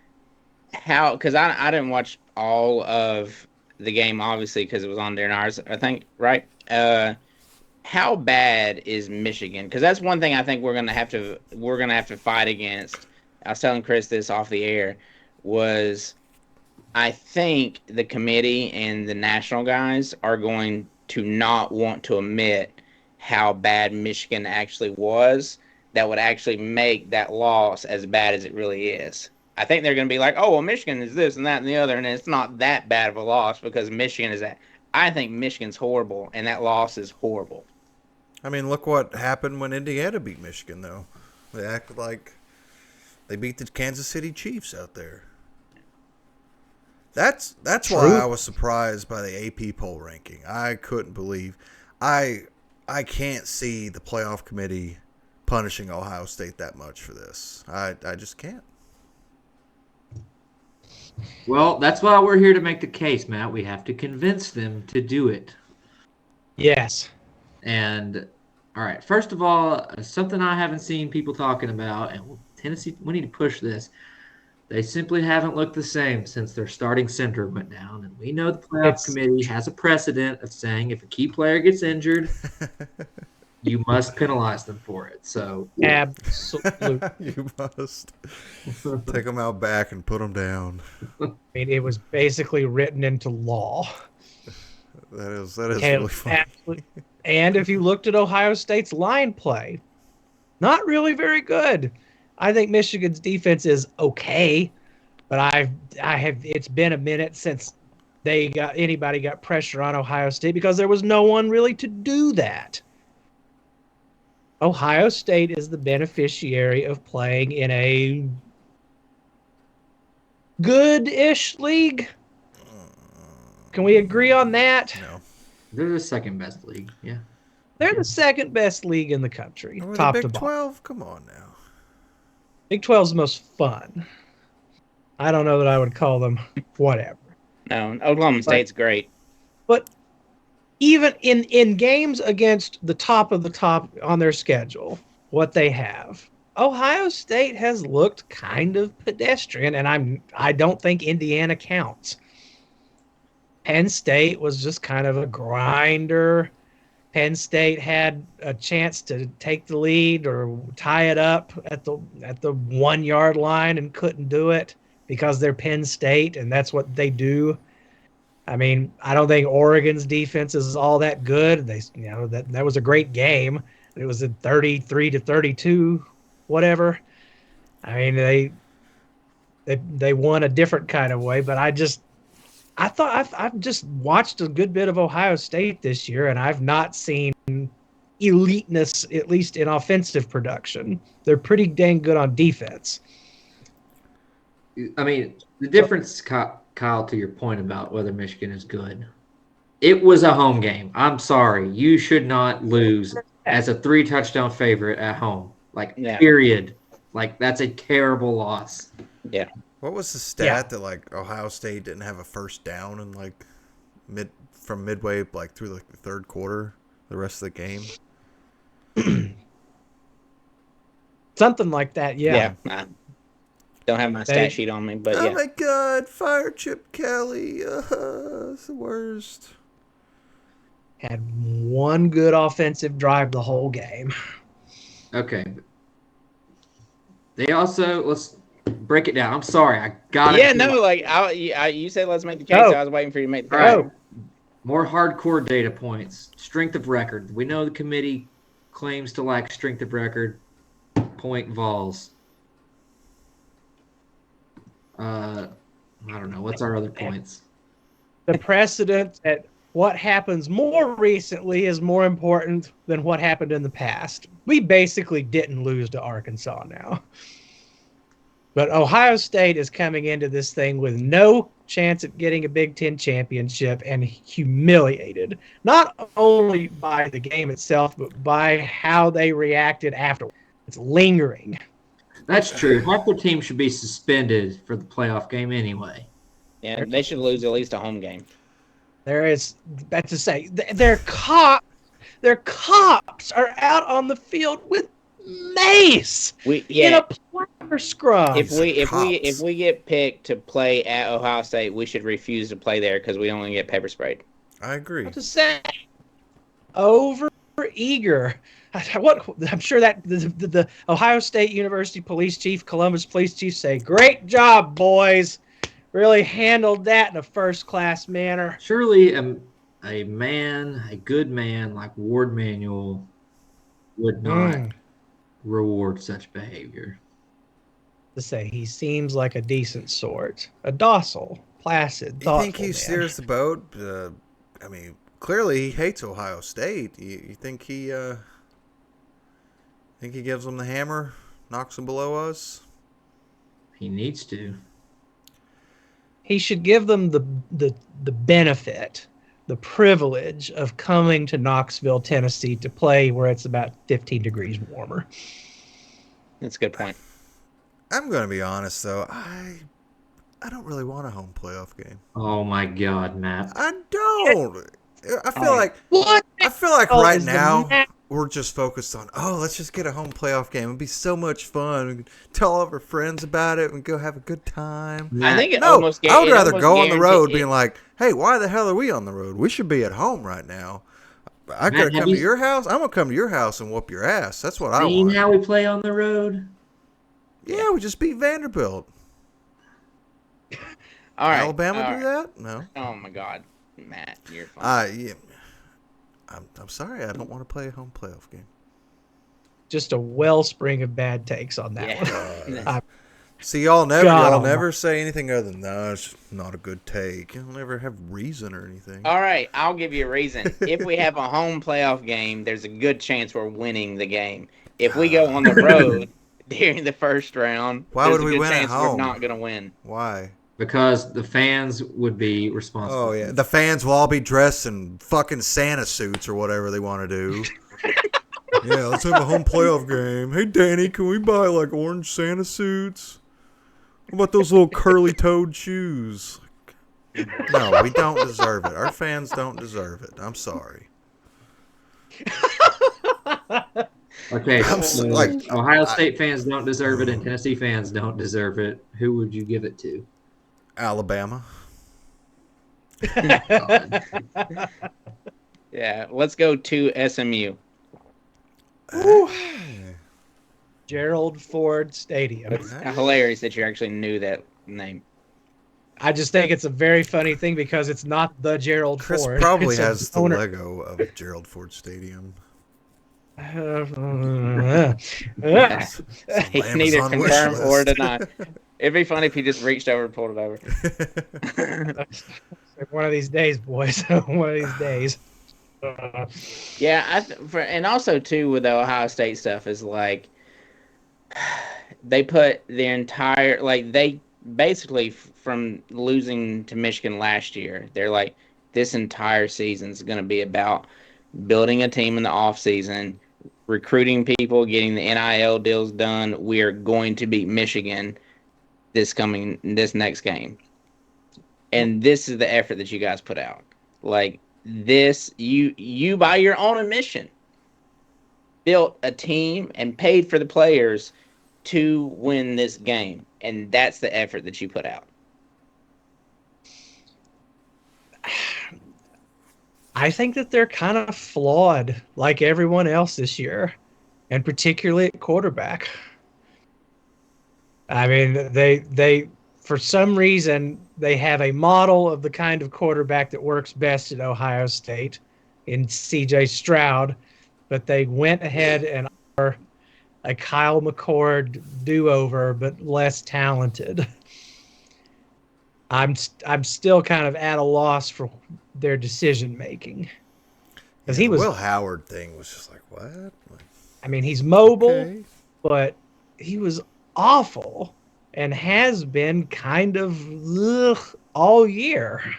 [SPEAKER 1] how, because I didn't watch all of the game, obviously, because it was on during ours, I think, right? How bad is Michigan? Because that's one thing I think we're gonna have to fight against. I was telling Chris this off the air. Was I think the committee and the national guys are going to not want to admit how bad Michigan actually was. That would actually make that loss as bad as it really is. I think they're going to be like, oh, well, Michigan is this and that and the other, and it's not that bad of a loss because Michigan is that. I think Michigan's horrible, and that loss is horrible.
[SPEAKER 4] I mean, look what happened when Indiana beat Michigan, though. They acted like they beat the Kansas City Chiefs out there. That's why I was surprised by the AP poll ranking. I couldn't believe. I can't see the playoff committee punishing Ohio State that much for this. I just can't.
[SPEAKER 3] Well, that's why we're here to make the case, Matt. We have to convince them to do it.
[SPEAKER 2] Yes.
[SPEAKER 3] And all right, first of all, something I haven't seen people talking about, and Tennessee, we need to push this. They simply haven't looked the same since their starting center went down. And we know the playoff committee has a precedent of saying if a key player gets injured, you must penalize them for it. So
[SPEAKER 2] absolutely,
[SPEAKER 4] you must take them out back and put them down.
[SPEAKER 2] I mean, it was basically written into law.
[SPEAKER 4] That is really funny.
[SPEAKER 2] Absolutely. And if you looked at Ohio State's line play, not really very good. I think Michigan's defense is okay, but I have. It's been a minute since anybody got pressure on Ohio State because there was no one really to do that. Ohio State is the beneficiary of playing in a good-ish league. Can we agree on that?
[SPEAKER 4] No.
[SPEAKER 3] they're the second best league. Yeah.
[SPEAKER 2] They're the second best league in the country,
[SPEAKER 4] Over
[SPEAKER 2] top
[SPEAKER 4] the
[SPEAKER 2] to
[SPEAKER 4] Big
[SPEAKER 2] bottom.
[SPEAKER 4] 12? Come on now.
[SPEAKER 2] Big 12 is the most fun. I don't know that I would call them whatever.
[SPEAKER 1] No, Oklahoma State's great.
[SPEAKER 2] But even in games against the top of the top on their schedule, what they have, Ohio State has looked kind of pedestrian, and I don't think Indiana counts. Penn State was just kind of a grinder. Penn State had a chance to take the lead or tie it up at the 1 yard line and couldn't do it because they're Penn State and that's what they do. I mean, I don't think Oregon's defense is all that good. That was a great game. It was a 33-32, whatever. I mean, they won a different kind of way, but I've just watched a good bit of Ohio State this year, and I've not seen eliteness, at least in offensive production. They're pretty dang good on defense.
[SPEAKER 3] I mean, the difference, Kyle, to your point about whether Michigan is good, it was a home game. I'm sorry. You should not lose as a 3-touchdown favorite at home. Period. That's a terrible loss.
[SPEAKER 1] Yeah.
[SPEAKER 4] What was the stat that Ohio State didn't have a first down in from midway through the third quarter, the rest of the game?
[SPEAKER 2] Something like that, yeah.
[SPEAKER 1] I don't have my stat sheet on me, but
[SPEAKER 4] oh my God, fire Chip Kelly. It's the worst.
[SPEAKER 2] Had one good offensive drive the whole game.
[SPEAKER 3] Okay. They also, let's break it down. I'm sorry. I got it.
[SPEAKER 1] Yeah, no, you said let's make the case. So I was waiting for you to make the case.
[SPEAKER 3] All right. More hardcore data points. Strength of record. We know the committee claims to lack strength of record. Point Vols. I don't know. What's our other points?
[SPEAKER 2] The precedent that what happens more recently is more important than what happened in the past. We basically didn't lose to Arkansas now. But Ohio State is coming into this thing with no chance at getting a Big Ten championship and humiliated, not only by the game itself, but by how they reacted afterwards. It's lingering.
[SPEAKER 3] That's true. Half their team should be suspended for the playoff game anyway.
[SPEAKER 1] Yeah, they should lose at least a home game.
[SPEAKER 2] That's to say, their cops are out on the field with mace in a player scrum.
[SPEAKER 1] If we get picked to play at Ohio State, we should refuse to play there because we only get pepper sprayed.
[SPEAKER 4] I agree.
[SPEAKER 2] To say, over eager. I'm sure that the Ohio State University police chief, Columbus police chief, say, "Great job, boys! Really handled that in a first-class manner."
[SPEAKER 3] Surely, a good man like Ward Manuel would not reward such behavior.
[SPEAKER 2] to say. He seems like a decent sort, a docile, placid,
[SPEAKER 4] You think
[SPEAKER 2] thoughtful
[SPEAKER 4] he
[SPEAKER 2] man.
[SPEAKER 4] steers the boat? I mean, clearly he hates Ohio State. You think he gives them the hammer, knocks them below us?
[SPEAKER 3] He needs to.
[SPEAKER 2] He should give them the benefit, the privilege of coming to Knoxville, Tennessee to play where it's about 15 degrees warmer.
[SPEAKER 1] That's a good point.
[SPEAKER 4] I'm gonna be honest though. I don't really want a home playoff game.
[SPEAKER 3] Oh my God, Matt.
[SPEAKER 4] I don't. I feel
[SPEAKER 1] Oh,
[SPEAKER 4] like
[SPEAKER 2] What
[SPEAKER 4] right
[SPEAKER 2] is the
[SPEAKER 4] now
[SPEAKER 2] ma-
[SPEAKER 4] we're just focused on, let's just get a home playoff game. It'd be so much fun. We can tell all of our friends about it and go have a good time.
[SPEAKER 1] I
[SPEAKER 3] Matt,
[SPEAKER 1] think it
[SPEAKER 4] No,
[SPEAKER 1] almost.
[SPEAKER 4] I would
[SPEAKER 1] it
[SPEAKER 4] rather
[SPEAKER 1] almost
[SPEAKER 4] go on the road
[SPEAKER 1] guarantee-
[SPEAKER 4] being like, hey, why the hell are we on the road? We should be at home right now. I gotta
[SPEAKER 3] have
[SPEAKER 4] come to
[SPEAKER 3] you-
[SPEAKER 4] your house. I'm gonna come to your house and whoop your ass. That's what I
[SPEAKER 3] seen
[SPEAKER 4] want.
[SPEAKER 3] how we play on the road?
[SPEAKER 4] Yeah, we just beat Vanderbilt.
[SPEAKER 1] All right,
[SPEAKER 4] Alabama
[SPEAKER 1] all
[SPEAKER 4] do
[SPEAKER 1] right.
[SPEAKER 4] that? No.
[SPEAKER 1] Oh my God, Matt, you're fine.
[SPEAKER 4] Yeah. I'm sorry. I don't want to play a home playoff game.
[SPEAKER 2] just a wellspring of bad takes on that one.
[SPEAKER 1] Yeah.
[SPEAKER 4] See, y'all never
[SPEAKER 2] God
[SPEAKER 4] y'all
[SPEAKER 2] almighty.
[SPEAKER 4] never say anything other than no, it's not a good take. You'll never have reason or anything.
[SPEAKER 1] All right, I'll give you a reason. If we have a home playoff game, there's a good chance we're winning the game. If we go on the road during the first round,
[SPEAKER 4] Why
[SPEAKER 1] there's
[SPEAKER 4] would
[SPEAKER 1] a
[SPEAKER 4] we
[SPEAKER 1] good
[SPEAKER 4] win at
[SPEAKER 1] chance we're
[SPEAKER 4] home?
[SPEAKER 1] not going to win.
[SPEAKER 4] Why?
[SPEAKER 3] Because the fans would be responsible.
[SPEAKER 4] Oh yeah, the fans will all be dressed in fucking Santa suits or whatever they want to do. Yeah, let's have a home playoff game. Hey Danny, can we buy like orange Santa suits? What about those little curly-toed shoes? No, we don't deserve it. Our fans don't deserve it. I'm sorry.
[SPEAKER 3] Okay,
[SPEAKER 4] I'm
[SPEAKER 3] so
[SPEAKER 4] like-
[SPEAKER 3] Ohio State fans don't deserve it and Tennessee fans don't deserve it. Who would you give it to?
[SPEAKER 4] Alabama.
[SPEAKER 3] God.
[SPEAKER 1] Yeah, let's go to SMU.
[SPEAKER 2] Gerald Ford Stadium.
[SPEAKER 1] It's hilarious that you actually knew that name.
[SPEAKER 2] I just think it's a very funny thing because it's not the Gerald
[SPEAKER 4] Chris
[SPEAKER 2] Ford.
[SPEAKER 4] probably
[SPEAKER 2] It's a
[SPEAKER 4] has the
[SPEAKER 2] owner-
[SPEAKER 4] Lego of Gerald Ford Stadium.
[SPEAKER 2] Yeah.
[SPEAKER 1] He
[SPEAKER 4] Amazon
[SPEAKER 1] neither
[SPEAKER 4] wish
[SPEAKER 1] confirm or
[SPEAKER 4] list.
[SPEAKER 1] deny. It'd be funny if he just reached over and pulled it over.
[SPEAKER 2] One of these days, boys. One of these days.
[SPEAKER 1] Yeah, and also too with the Ohio State stuff is like they put the entire they basically from losing to Michigan last year, they're like this entire season is going to be about building a team in the off season, recruiting people, getting the NIL deals done. We are going to beat Michigan this next game. And this is the effort that you guys put out. Like this, you by your own admission built a team and paid for the players to win this game. And that's the effort that you put out.
[SPEAKER 2] I think that they're kind of flawed, like everyone else this year, and particularly at quarterback. I mean, they for some reason they have a model of the kind of quarterback that works best at Ohio State in C.J. Stroud, but they went ahead and are a Kyle McCord do-over, but less talented. I'm still kind of at a loss for their decision making because he
[SPEAKER 4] The
[SPEAKER 2] was.
[SPEAKER 4] Will Howard thing was just like what? Like,
[SPEAKER 2] I mean, he's mobile,
[SPEAKER 4] okay.
[SPEAKER 2] but he was awful and has been kind of all year.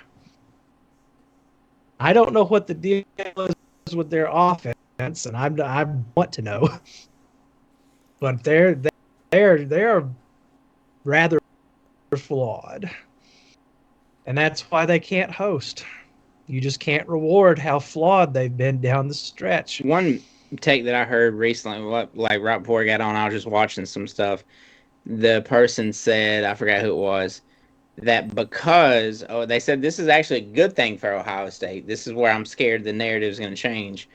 [SPEAKER 2] I don't know what the deal is with their offense, and I want to know, but they're rather flawed, and that's why they can't host. You just can't reward how flawed they've been down the stretch.
[SPEAKER 1] One take that I heard recently, like right before I got on, I was just watching some stuff. The person said, I forgot who it was, that because they said this is actually a good thing for Ohio State. This is where I'm scared the narrative is going to change,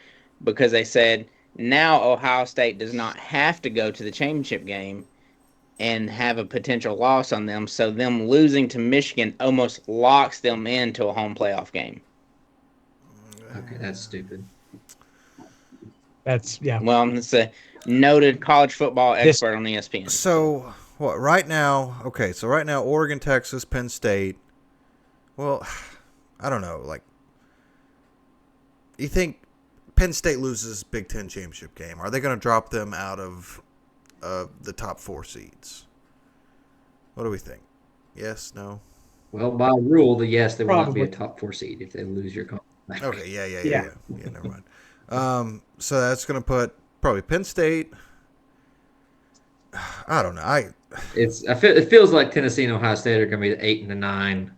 [SPEAKER 1] because they said now Ohio State does not have to go to the championship game and have a potential loss on them. So them losing to Michigan almost locks them into a home playoff game.
[SPEAKER 3] Okay, that's stupid.
[SPEAKER 2] That's yeah.
[SPEAKER 1] Well, it's a noted college football expert on ESPN.
[SPEAKER 4] So What right now? Okay, so right now, Oregon, Texas, Penn State. Well, I don't know. Like, you think Penn State loses Big Ten championship game? Are they going to drop them out of the top 4 seeds? What do we think? Yes, no.
[SPEAKER 3] Well, by rule, yes, they will not be a
[SPEAKER 2] Probably.
[SPEAKER 3] top 4 seed if they lose your conference.
[SPEAKER 4] Okay, yeah.
[SPEAKER 2] Yeah.
[SPEAKER 4] Never mind. So that's going to put probably Penn State. I don't know.
[SPEAKER 3] It feels like Tennessee and Ohio State are going to be the 8 and the 9.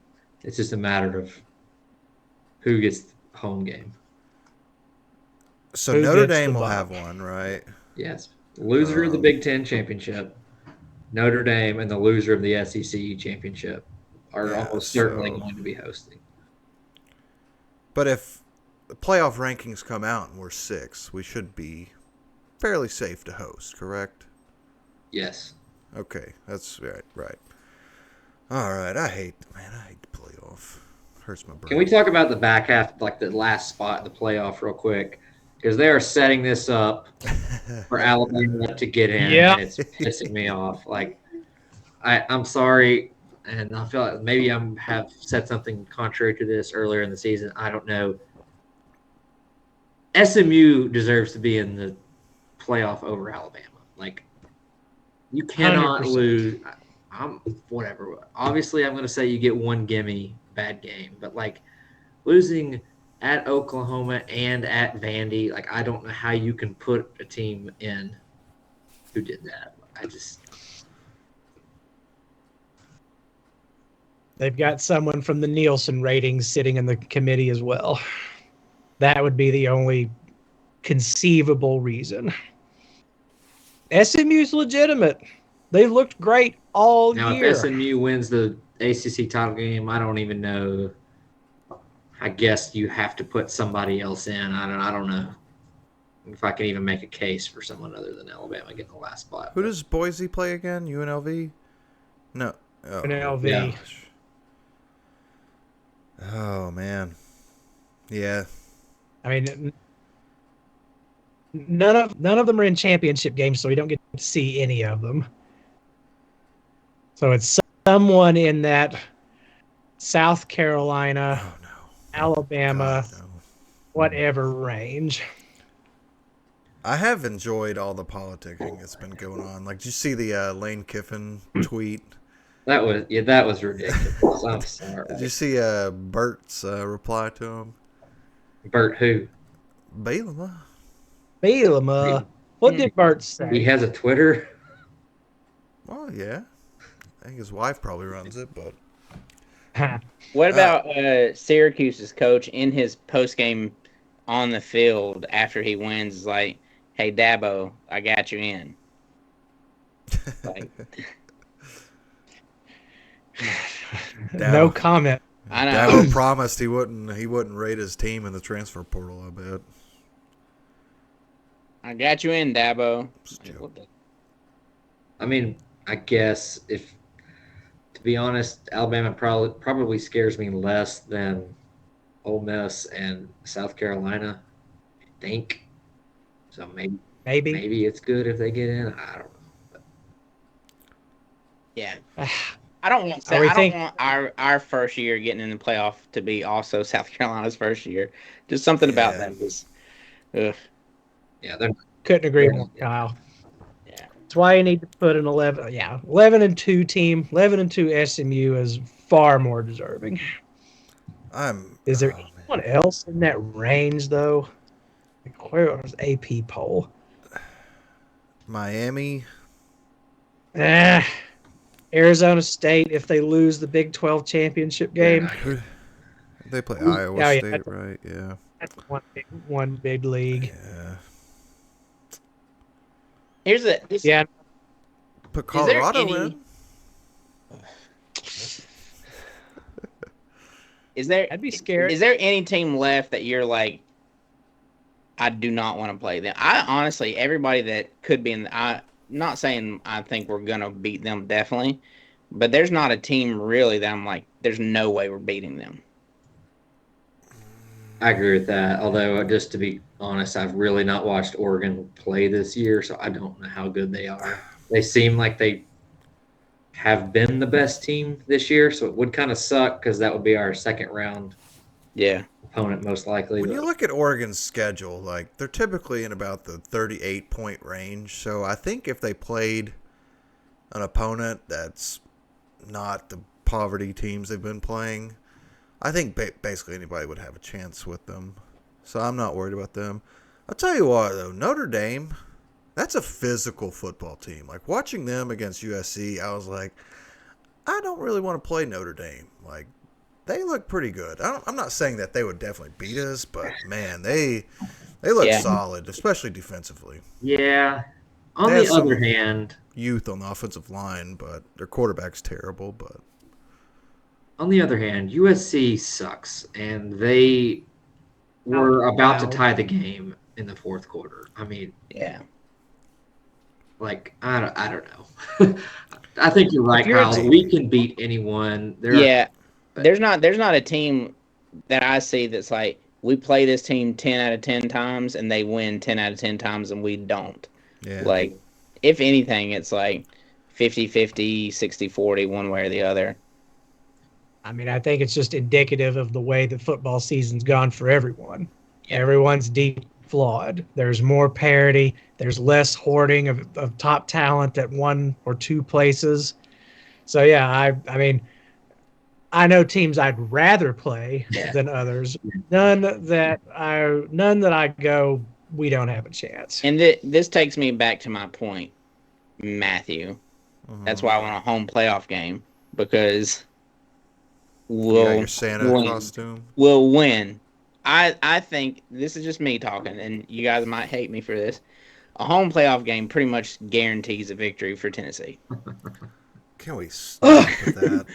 [SPEAKER 3] It's just a matter of who gets the home game.
[SPEAKER 4] So
[SPEAKER 2] Who
[SPEAKER 4] Notre
[SPEAKER 2] gets
[SPEAKER 4] Dame
[SPEAKER 2] the
[SPEAKER 4] will
[SPEAKER 2] bye?
[SPEAKER 4] have one, right?
[SPEAKER 3] Yes, loser of the Big Ten championship, Notre Dame, and the loser of the SEC championship are
[SPEAKER 4] Yeah,
[SPEAKER 3] almost certainly
[SPEAKER 4] so-
[SPEAKER 3] going to be hosting.
[SPEAKER 4] But if the playoff rankings come out and we're 6, we should be fairly safe to host, correct?
[SPEAKER 3] Yes.
[SPEAKER 4] Okay, that's right. All right, I hate the playoff. Hurts my brain.
[SPEAKER 3] Can we talk about the back half, like the last spot in the playoff, real quick? Because they are setting this up for Alabama to get in,
[SPEAKER 2] Yeah.
[SPEAKER 3] and it's pissing me off. Like, I'm sorry, and I feel like maybe I have said something contrary to this earlier in the season. I don't know. SMU deserves to be in the playoff over Alabama. Like, you cannot
[SPEAKER 2] 100%.
[SPEAKER 3] lose. I'm whatever. Obviously, I'm going to say you get one gimme bad game, but like losing at Oklahoma and at Vandy, like I don't know how you can put a team in who did that.
[SPEAKER 2] They've got someone from the Nielsen ratings sitting in the committee as well. That would be the only conceivable reason. SMU's legitimate. They've looked great all
[SPEAKER 3] Now,
[SPEAKER 2] year.
[SPEAKER 3] if SMU wins the ACC title game, I don't even know. I guess you have to put somebody else in. I don't know if I can even make a case for someone other than Alabama getting the last spot.
[SPEAKER 4] Who does Boise play again? UNLV? No. Oh,
[SPEAKER 2] UNLV.
[SPEAKER 3] Yeah.
[SPEAKER 4] gosh. Oh man. Yeah.
[SPEAKER 2] I mean, none of them are in championship games, so we don't get to see any of them. So it's someone in that South Carolina,
[SPEAKER 4] Oh no.
[SPEAKER 2] Alabama,
[SPEAKER 4] God, no.
[SPEAKER 2] whatever range.
[SPEAKER 4] I have enjoyed all the politicking that's been going on. Like, did you see the Lane Kiffin tweet?
[SPEAKER 3] That was ridiculous. I'm sorry.
[SPEAKER 4] Did you see Bert's reply to him?
[SPEAKER 3] Bert who?
[SPEAKER 4] Balaam.
[SPEAKER 2] Balaam, what did Bert say?
[SPEAKER 3] He has a Twitter.
[SPEAKER 4] Well, yeah. I think his wife probably runs it, but
[SPEAKER 1] What about Syracuse's coach in his post game on the field after he wins? Is like, hey Dabo, I got you in. Like,
[SPEAKER 2] No comment.
[SPEAKER 1] I know.
[SPEAKER 4] Dabo promised he wouldn't rate his team in the transfer portal, I bet.
[SPEAKER 1] I got you in, Dabo.
[SPEAKER 4] Just joking.
[SPEAKER 1] What the-
[SPEAKER 3] I mean, I guess if to be honest, Alabama probably scares me less than Ole Miss and South Carolina. I think so. Maybe it's good if they get in. I don't know.
[SPEAKER 1] Yeah. I don't want our first year getting in the playoff to be also South Carolina's first year. Just something about
[SPEAKER 4] Yeah.
[SPEAKER 1] that was, ugh.
[SPEAKER 3] Yeah, they're
[SPEAKER 2] Couldn't agree more, Kyle.
[SPEAKER 1] Yeah.
[SPEAKER 2] That's why you need to put an 11-2 team. 11-2 SMU is far more deserving. Is there anyone else in that range though? Like, where was AP poll?
[SPEAKER 4] Miami.
[SPEAKER 2] Arizona State if they lose the Big 12 championship game.
[SPEAKER 4] They play Iowa
[SPEAKER 2] yeah,
[SPEAKER 4] State, right? Yeah.
[SPEAKER 2] That's one big league.
[SPEAKER 4] Yeah.
[SPEAKER 1] Here's the
[SPEAKER 2] Yeah.
[SPEAKER 4] Put
[SPEAKER 1] Is there
[SPEAKER 4] Colorado
[SPEAKER 1] any-
[SPEAKER 4] in.
[SPEAKER 1] Is there
[SPEAKER 2] I'd be scared.
[SPEAKER 1] Is there any team left that you're like, I do not want to play them? I honestly, everybody that could be in, I'm not saying I think we're gonna beat them definitely, but there's not a team really that I'm like, there's no way we're beating them.
[SPEAKER 3] I agree with that. Although, just to be honest, I've really not watched Oregon play this year, so I don't know how good they are. They seem like they have been the best team this year, so it would kind of suck because that would be our second round
[SPEAKER 1] Yeah.
[SPEAKER 3] opponent most likely.
[SPEAKER 4] When
[SPEAKER 3] But
[SPEAKER 4] you look at Oregon's schedule, like they're typically in about the 38-point range. So I think if they played an opponent that's not the poverty teams they've been playing, I think basically anybody would have a chance with them. So I'm not worried about them. I'll tell you what, though, Notre Dame, that's a physical football team. Like, watching them against USC, I was like, I don't really want to play Notre Dame. Like, they look pretty good. I'm not saying that they would definitely beat us, but, man, they look solid, especially defensively.
[SPEAKER 3] yeah, on
[SPEAKER 4] They have
[SPEAKER 3] the other
[SPEAKER 4] some
[SPEAKER 3] hand,
[SPEAKER 4] youth on the offensive line, but their quarterback's terrible. But
[SPEAKER 3] USC sucks, and they were about to tie the game in the fourth quarter. I mean,
[SPEAKER 1] Yeah.
[SPEAKER 3] like I don't know. I think you're right,
[SPEAKER 2] If you're a
[SPEAKER 3] Kyle.
[SPEAKER 2] team-
[SPEAKER 3] We can beat anyone.
[SPEAKER 1] There's not a team that I see that's like we play this team 10 out of 10 times and they win 10 out of 10 times and we don't.
[SPEAKER 4] yeah,
[SPEAKER 1] Like, if anything, it's like 50-50, 60-40, one way or the other.
[SPEAKER 2] I mean, I think it's just indicative of the way the football season's gone for everyone. Yeah. Everyone's deep flawed. There's more parity. There's less hoarding of top talent at one or two places. So yeah, I mean, I know teams I'd rather play than others. None that I go, we don't have a chance.
[SPEAKER 1] And this takes me back to my point, Matthew. That's why I want a home playoff game, because
[SPEAKER 4] your Santa costume.
[SPEAKER 1] We'll win. I think, this is just me talking, and you guys might hate me for this. A home playoff game pretty much guarantees a victory for Tennessee.
[SPEAKER 4] Can we stop with that?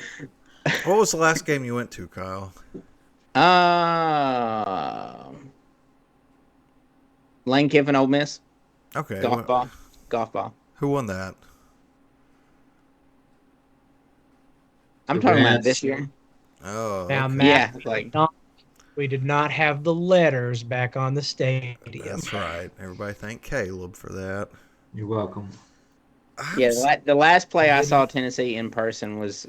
[SPEAKER 4] What was the last game you went to, Kyle?
[SPEAKER 1] Lane Kiffin, Ole Miss.
[SPEAKER 4] Okay.
[SPEAKER 1] Golf ball.
[SPEAKER 4] Who won that?
[SPEAKER 1] I'm talking about this year.
[SPEAKER 4] Oh,
[SPEAKER 2] now,
[SPEAKER 4] okay.
[SPEAKER 2] Matt,
[SPEAKER 1] Yeah, like
[SPEAKER 2] we did not have the letters back on the stadium.
[SPEAKER 4] That's right. Everybody thank Caleb for that.
[SPEAKER 3] You're welcome.
[SPEAKER 1] the last play I saw Tennessee in person was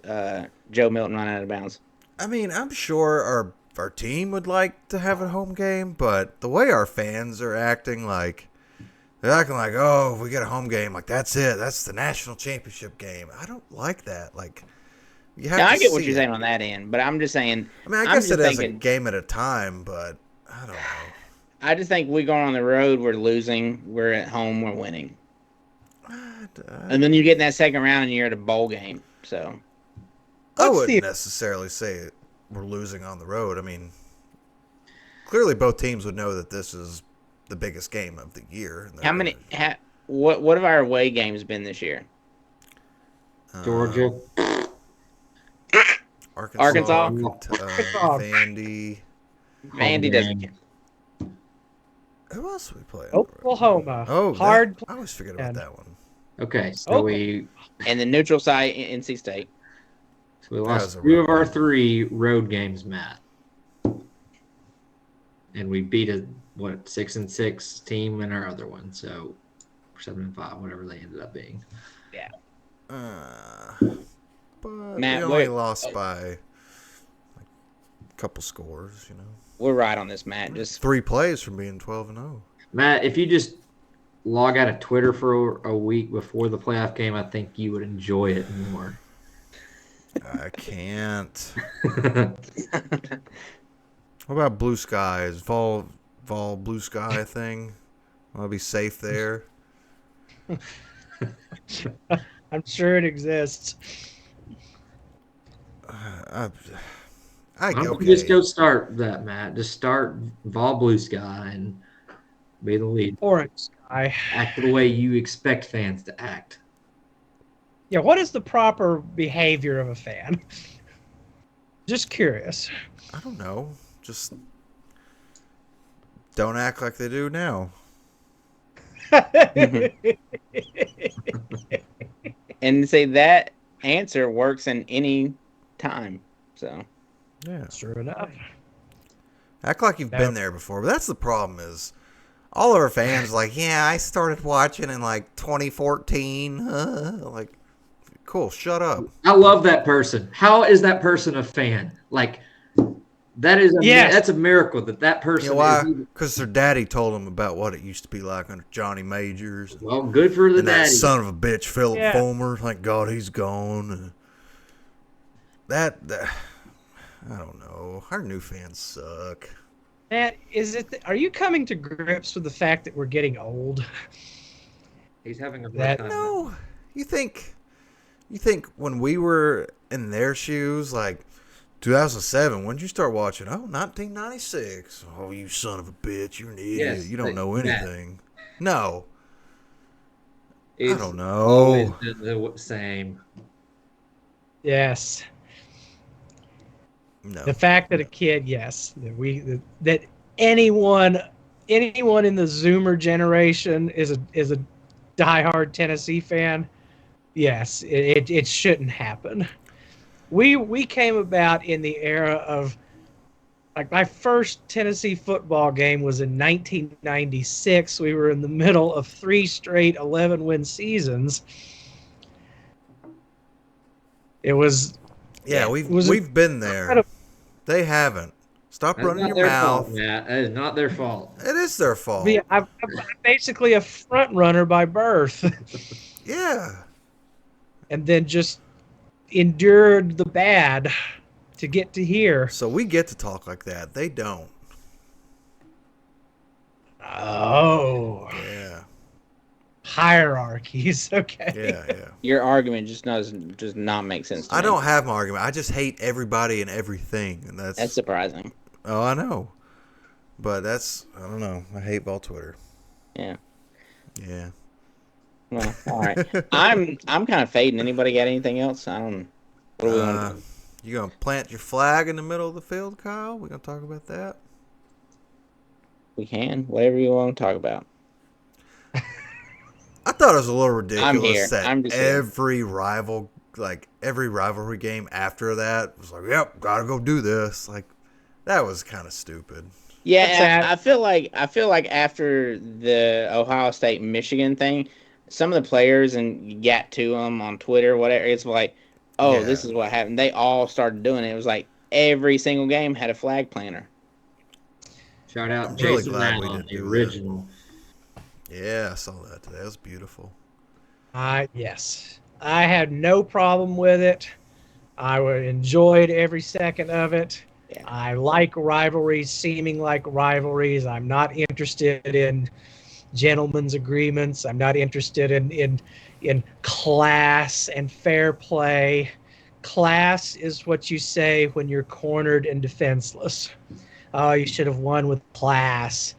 [SPEAKER 1] Joe Milton run out of bounds.
[SPEAKER 4] I mean, I'm sure our team would like to have a home game, but the way our fans are acting, like they're acting like, oh, if we get a home game, like that's it, that's the national championship game. I don't like that. Like, you have
[SPEAKER 1] Now,
[SPEAKER 4] to
[SPEAKER 1] I get what
[SPEAKER 4] see
[SPEAKER 1] you're
[SPEAKER 4] it.
[SPEAKER 1] saying on that end, but I'm just saying.
[SPEAKER 4] I mean, I guess it is a game at a time, but I don't know.
[SPEAKER 1] I just think we're going on the road, we're losing. We're at home, we're winning. And then you get in that second round and you're at a bowl game. So
[SPEAKER 4] I wouldn't necessarily say we're losing on the road. I mean, clearly both teams would know that this is the biggest game of the year.
[SPEAKER 1] What have our away games been this year?
[SPEAKER 3] Georgia.
[SPEAKER 1] Arkansas.
[SPEAKER 4] Vandy.
[SPEAKER 1] Vandy doesn't count.
[SPEAKER 4] Who else we play?
[SPEAKER 2] Oklahoma.
[SPEAKER 4] Oh,
[SPEAKER 2] hard.
[SPEAKER 4] I always forget about that one.
[SPEAKER 3] Okay, so
[SPEAKER 1] And the neutral site, NC State.
[SPEAKER 3] So we lost 2 of our 3 road games, Matt. And we beat a 6-6 team in our other one, so 7-5, whatever they ended up being.
[SPEAKER 1] Yeah.
[SPEAKER 4] But
[SPEAKER 1] Matt,
[SPEAKER 4] we only lost by a couple scores, you know.
[SPEAKER 1] We're right on this, Matt. Just
[SPEAKER 4] 3 plays from being 12-0.
[SPEAKER 3] Matt, if you just log out of Twitter for a week before the playoff game, I think you would enjoy it more.
[SPEAKER 4] I can't. What about Blue Skies? Vol Blue Sky thing? I'll be safe there.
[SPEAKER 2] I'm sure it exists.
[SPEAKER 3] Why don't you just go start that, Matt? Just start Vol Blue Sky and be the lead.
[SPEAKER 2] Orange Sky.
[SPEAKER 3] Act the way you expect fans to act.
[SPEAKER 2] Yeah, what is the proper behavior of a fan? Just curious.
[SPEAKER 4] I don't know. Just don't act like they do now.
[SPEAKER 1] and say that answer works in any time. So
[SPEAKER 4] yeah,
[SPEAKER 2] true enough.
[SPEAKER 4] Act like you've been there before, but that's the problem. Is all of our fans like, yeah, I started watching in like 2014. Like, cool. Shut up.
[SPEAKER 3] I love that person. How is that person a fan? Like,
[SPEAKER 2] Yes.
[SPEAKER 3] that's a miracle that
[SPEAKER 4] You
[SPEAKER 3] person
[SPEAKER 4] know why?
[SPEAKER 3] is.
[SPEAKER 4] Because their daddy told them about what it used to be like under Johnny Majors.
[SPEAKER 3] Well, good for the
[SPEAKER 4] And that
[SPEAKER 3] daddy.
[SPEAKER 4] son of a bitch, Philip
[SPEAKER 2] Yeah.
[SPEAKER 4] Fulmer. Thank God he's gone. That I don't know. Our new fans suck.
[SPEAKER 2] Matt, are you coming to grips with the fact that we're getting old?
[SPEAKER 3] He's having a
[SPEAKER 2] That-
[SPEAKER 3] hard time.
[SPEAKER 4] No, you think when we were in their shoes, like 2007, when did you start watching? Oh, 1996. Oh, you son of a bitch! You're an idiot.
[SPEAKER 3] Yes,
[SPEAKER 4] You don't know
[SPEAKER 3] Matt.
[SPEAKER 4] anything. No,
[SPEAKER 3] It's
[SPEAKER 4] don't know.
[SPEAKER 3] always been the same.
[SPEAKER 2] Yes.
[SPEAKER 4] no.
[SPEAKER 2] The fact that a kid, yes, that anyone in the Zoomer generation is a diehard Tennessee fan. Yes, it shouldn't happen. We came about in the era of, like, my first Tennessee football game was in 1996. We were in the middle of 3 straight 11-win seasons. It was
[SPEAKER 4] Yeah,
[SPEAKER 2] it was
[SPEAKER 4] we've been there.
[SPEAKER 2] incredible.
[SPEAKER 4] They haven't. Stop
[SPEAKER 3] That's
[SPEAKER 4] running
[SPEAKER 3] not
[SPEAKER 4] your
[SPEAKER 3] their
[SPEAKER 4] mouth.
[SPEAKER 3] fault, Matt. That is not their fault.
[SPEAKER 4] It is their fault.
[SPEAKER 2] I'm basically a front runner by birth,
[SPEAKER 4] Yeah.
[SPEAKER 2] and then just endured the bad to get to here.
[SPEAKER 4] So we get to talk like that. They don't.
[SPEAKER 2] Oh,
[SPEAKER 4] Yeah.
[SPEAKER 2] hierarchies. Okay.
[SPEAKER 4] Yeah.
[SPEAKER 1] Your argument just does not make sense to me.
[SPEAKER 4] I don't have an argument. I just hate everybody and everything, and
[SPEAKER 1] That's surprising.
[SPEAKER 4] oh, I know. But I don't know. I hate ball Twitter.
[SPEAKER 1] Yeah.
[SPEAKER 4] Yeah.
[SPEAKER 1] Well, all right. I'm kind of fading. Anybody got anything else? I don't. What are we going to do?
[SPEAKER 4] You gonna plant your flag in the middle of the field, Kyle? We gonna talk about that?
[SPEAKER 1] We can. Whatever you want to talk about.
[SPEAKER 4] I thought it was a little ridiculous
[SPEAKER 1] I'm here.
[SPEAKER 4] that
[SPEAKER 1] I'm just here.
[SPEAKER 4] every rivalry game after that was like, "Yep, gotta go do this." Like, that was kind of stupid.
[SPEAKER 1] Yeah,
[SPEAKER 2] What's that?
[SPEAKER 1] I feel like after the Ohio State Michigan thing, some of the players and got to them on Twitter, whatever. It's like, oh,
[SPEAKER 4] Yeah.
[SPEAKER 1] this is what happened. They all started doing it. It was like every single game had a flag planter.
[SPEAKER 3] Shout out
[SPEAKER 4] I'm really
[SPEAKER 3] Jason
[SPEAKER 4] glad we
[SPEAKER 3] Allen,
[SPEAKER 4] didn't
[SPEAKER 3] the
[SPEAKER 4] do that.
[SPEAKER 3] original.
[SPEAKER 4] Yeah, I saw that today. That was beautiful.
[SPEAKER 2] Yes, I had no problem with it. I enjoyed every second of it.
[SPEAKER 1] Yeah.
[SPEAKER 2] I like rivalries, seeming like rivalries. I'm not interested in gentlemen's agreements. I'm not interested in class and fair play. Class is what you say when you're cornered and defenseless. Oh, you should have won with class.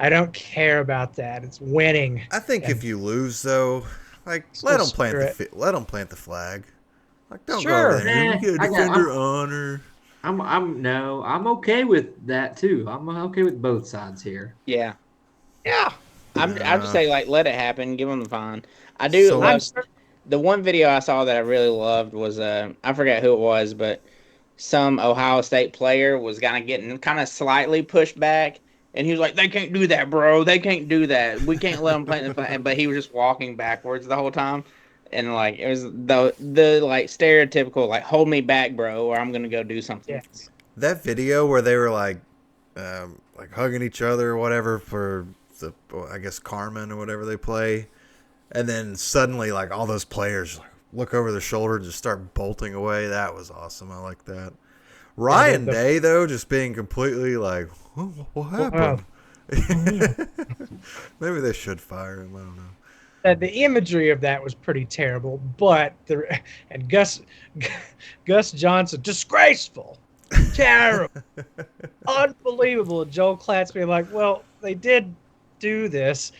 [SPEAKER 2] I don't care about that. It's winning.
[SPEAKER 4] I think if you lose, though, like
[SPEAKER 2] Still
[SPEAKER 4] let them plant
[SPEAKER 2] spirit.
[SPEAKER 4] let them plant the flag. Like, don't go
[SPEAKER 2] Sure.
[SPEAKER 4] over there. You gotta
[SPEAKER 3] I got-
[SPEAKER 4] defend your
[SPEAKER 3] I'm-
[SPEAKER 4] honor.
[SPEAKER 3] I'm okay with that too. I'm okay with both sides here.
[SPEAKER 1] Yeah.
[SPEAKER 2] Yeah.
[SPEAKER 1] I just say, like, let it happen. Give them the fine. I do
[SPEAKER 4] So-
[SPEAKER 1] love the one video I saw that I really loved was I forgot who it was, but some Ohio State player was kind of getting kind of slightly pushed back, and he was like, "They can't do that, bro. They can't do that. We can't let them plant the flag." But he was just walking backwards the whole time, and like it was the like stereotypical like "hold me back, bro," or I'm gonna go do something.
[SPEAKER 2] Yeah.
[SPEAKER 4] That video where they were like hugging each other or whatever for I guess Carmen or whatever they play, and then suddenly like all those players look over their shoulder and just start bolting away. That was awesome. I like that. Ryan Day though, just being completely like, what happened? Maybe they should fire him. I don't know.
[SPEAKER 2] The imagery of that was pretty terrible, but Gus Johnson, disgraceful, terrible, unbelievable. And Joel Klatt's being like, well, they did do this.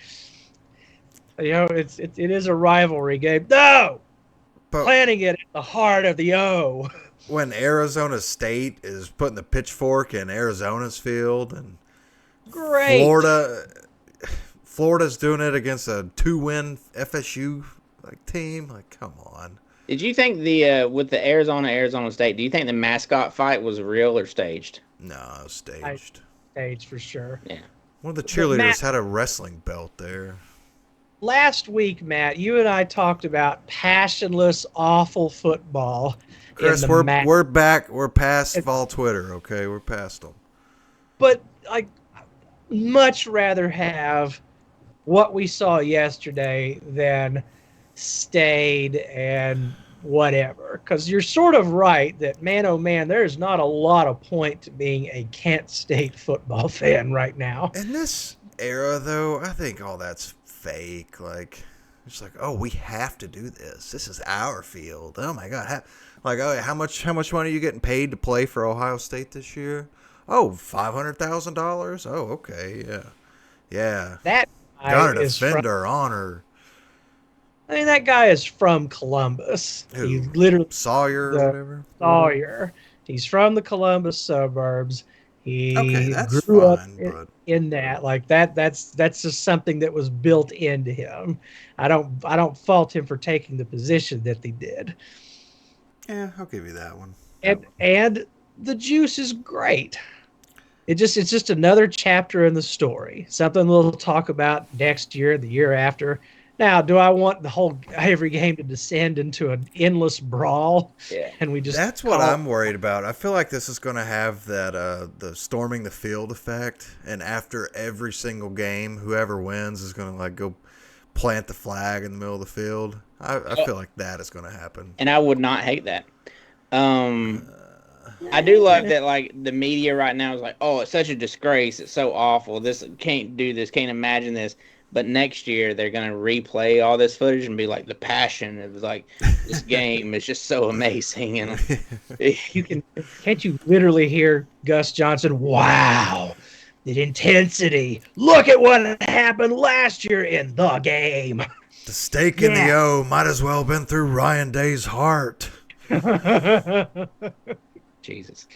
[SPEAKER 2] You know, it is a rivalry game. No,
[SPEAKER 4] But
[SPEAKER 2] planting it at the heart of the O.
[SPEAKER 4] when Arizona State is putting the pitchfork in Arizona's field, and
[SPEAKER 2] Great.
[SPEAKER 4] Florida's doing it against a 2-win FSU team. Like, come on.
[SPEAKER 1] Did you think the with the Arizona State? Do you think the mascot fight was real or staged?
[SPEAKER 4] No, it was staged.
[SPEAKER 2] Stage for sure.
[SPEAKER 1] Yeah.
[SPEAKER 4] One of the
[SPEAKER 2] But
[SPEAKER 4] cheerleaders
[SPEAKER 2] Matt-
[SPEAKER 4] had a wrestling belt there.
[SPEAKER 2] last week, Matt, you and I talked about passionless, awful football.
[SPEAKER 4] Chris,
[SPEAKER 2] in the
[SPEAKER 4] we're back. We're past
[SPEAKER 2] It-
[SPEAKER 4] fall Twitter. Okay, we're past them.
[SPEAKER 2] But I much rather have what we saw yesterday than stayed and whatever. Because you're sort of right that, man, oh man, there's not a lot of point to being a Kent State football fan right now.
[SPEAKER 4] In this era, though, I think all that's fake. Like, it's like, oh, we have to do this. This is our field. Oh my God. Oh, how much money are you getting paid to play for Ohio State this year? Oh, $500,000. Oh, okay, yeah.
[SPEAKER 2] That guy
[SPEAKER 4] Gotta
[SPEAKER 2] is
[SPEAKER 4] defend
[SPEAKER 2] from,
[SPEAKER 4] our honor.
[SPEAKER 2] I mean, that guy is from Columbus.
[SPEAKER 4] Who?
[SPEAKER 2] He's literally
[SPEAKER 4] Sawyer or
[SPEAKER 2] the
[SPEAKER 4] whatever.
[SPEAKER 2] Sawyer. He's from the Columbus suburbs.
[SPEAKER 4] Okay,
[SPEAKER 2] He
[SPEAKER 4] that's
[SPEAKER 2] grew up
[SPEAKER 4] fine, but
[SPEAKER 2] in that. Like that's just something that was built into him. I don't fault him for taking the position that he did.
[SPEAKER 4] yeah, I'll give you that one.
[SPEAKER 2] And the juice is great. It's just another chapter in the story. Something we'll talk about next year, the year after. Now, do I want the whole every game to descend into an endless brawl?
[SPEAKER 1] Yeah.
[SPEAKER 2] And we just
[SPEAKER 4] That's what
[SPEAKER 2] call-
[SPEAKER 4] I'm worried about. I feel like this is going to have that the storming the field effect, and after every single game, whoever wins is going to like go plant the flag in the middle of the field. I feel like that is going to happen.
[SPEAKER 1] And I would not hate that. I do love that, like, the media right now is like, oh, it's such a disgrace. It's so awful. This can't do this. Can't imagine this. But next year they're gonna replay all this footage and be like, the passion of like this game is just so amazing. And
[SPEAKER 2] can't you literally hear Gus Johnson? Wow, the intensity. Look at what happened last year in the game.
[SPEAKER 4] The stake in the O might as well have been through Ryan Day's heart.
[SPEAKER 1] Jesus.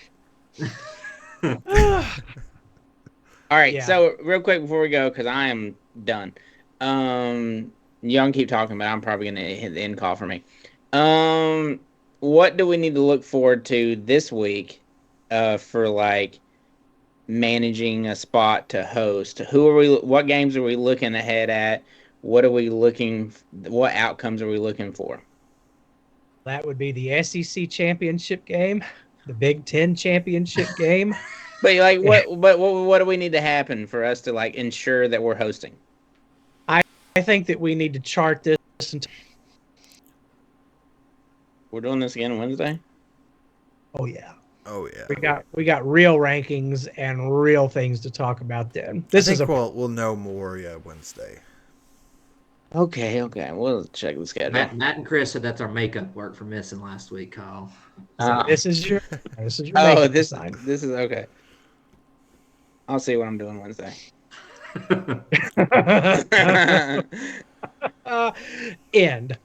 [SPEAKER 1] All right,
[SPEAKER 2] Yeah.
[SPEAKER 1] so real quick before we go, because I am done. Y'all can keep talking, but I'm probably gonna hit the end call for me. What do we need to look forward to this week, for like managing a spot to host? What games are we looking ahead at? What outcomes are we looking for?
[SPEAKER 2] That would be the SEC championship game, the Big Ten championship game.
[SPEAKER 1] But like, what do we need to happen for us to like ensure that we're hosting?
[SPEAKER 2] I think that we need to chart this.
[SPEAKER 1] We're doing this again Wednesday.
[SPEAKER 2] Oh yeah,
[SPEAKER 4] Oh yeah.
[SPEAKER 2] we got real rankings and real things to talk about. Then this
[SPEAKER 4] I
[SPEAKER 2] is
[SPEAKER 4] think
[SPEAKER 2] a
[SPEAKER 4] we'll know more Wednesday.
[SPEAKER 1] Okay. We'll check the schedule.
[SPEAKER 3] Matt and Chris said that's our makeup work for missing last week, Kyle.
[SPEAKER 2] this is your
[SPEAKER 1] Oh,
[SPEAKER 2] makeup
[SPEAKER 1] this
[SPEAKER 2] assignment.
[SPEAKER 1] is okay. I'll see what I'm doing Wednesday.
[SPEAKER 2] End.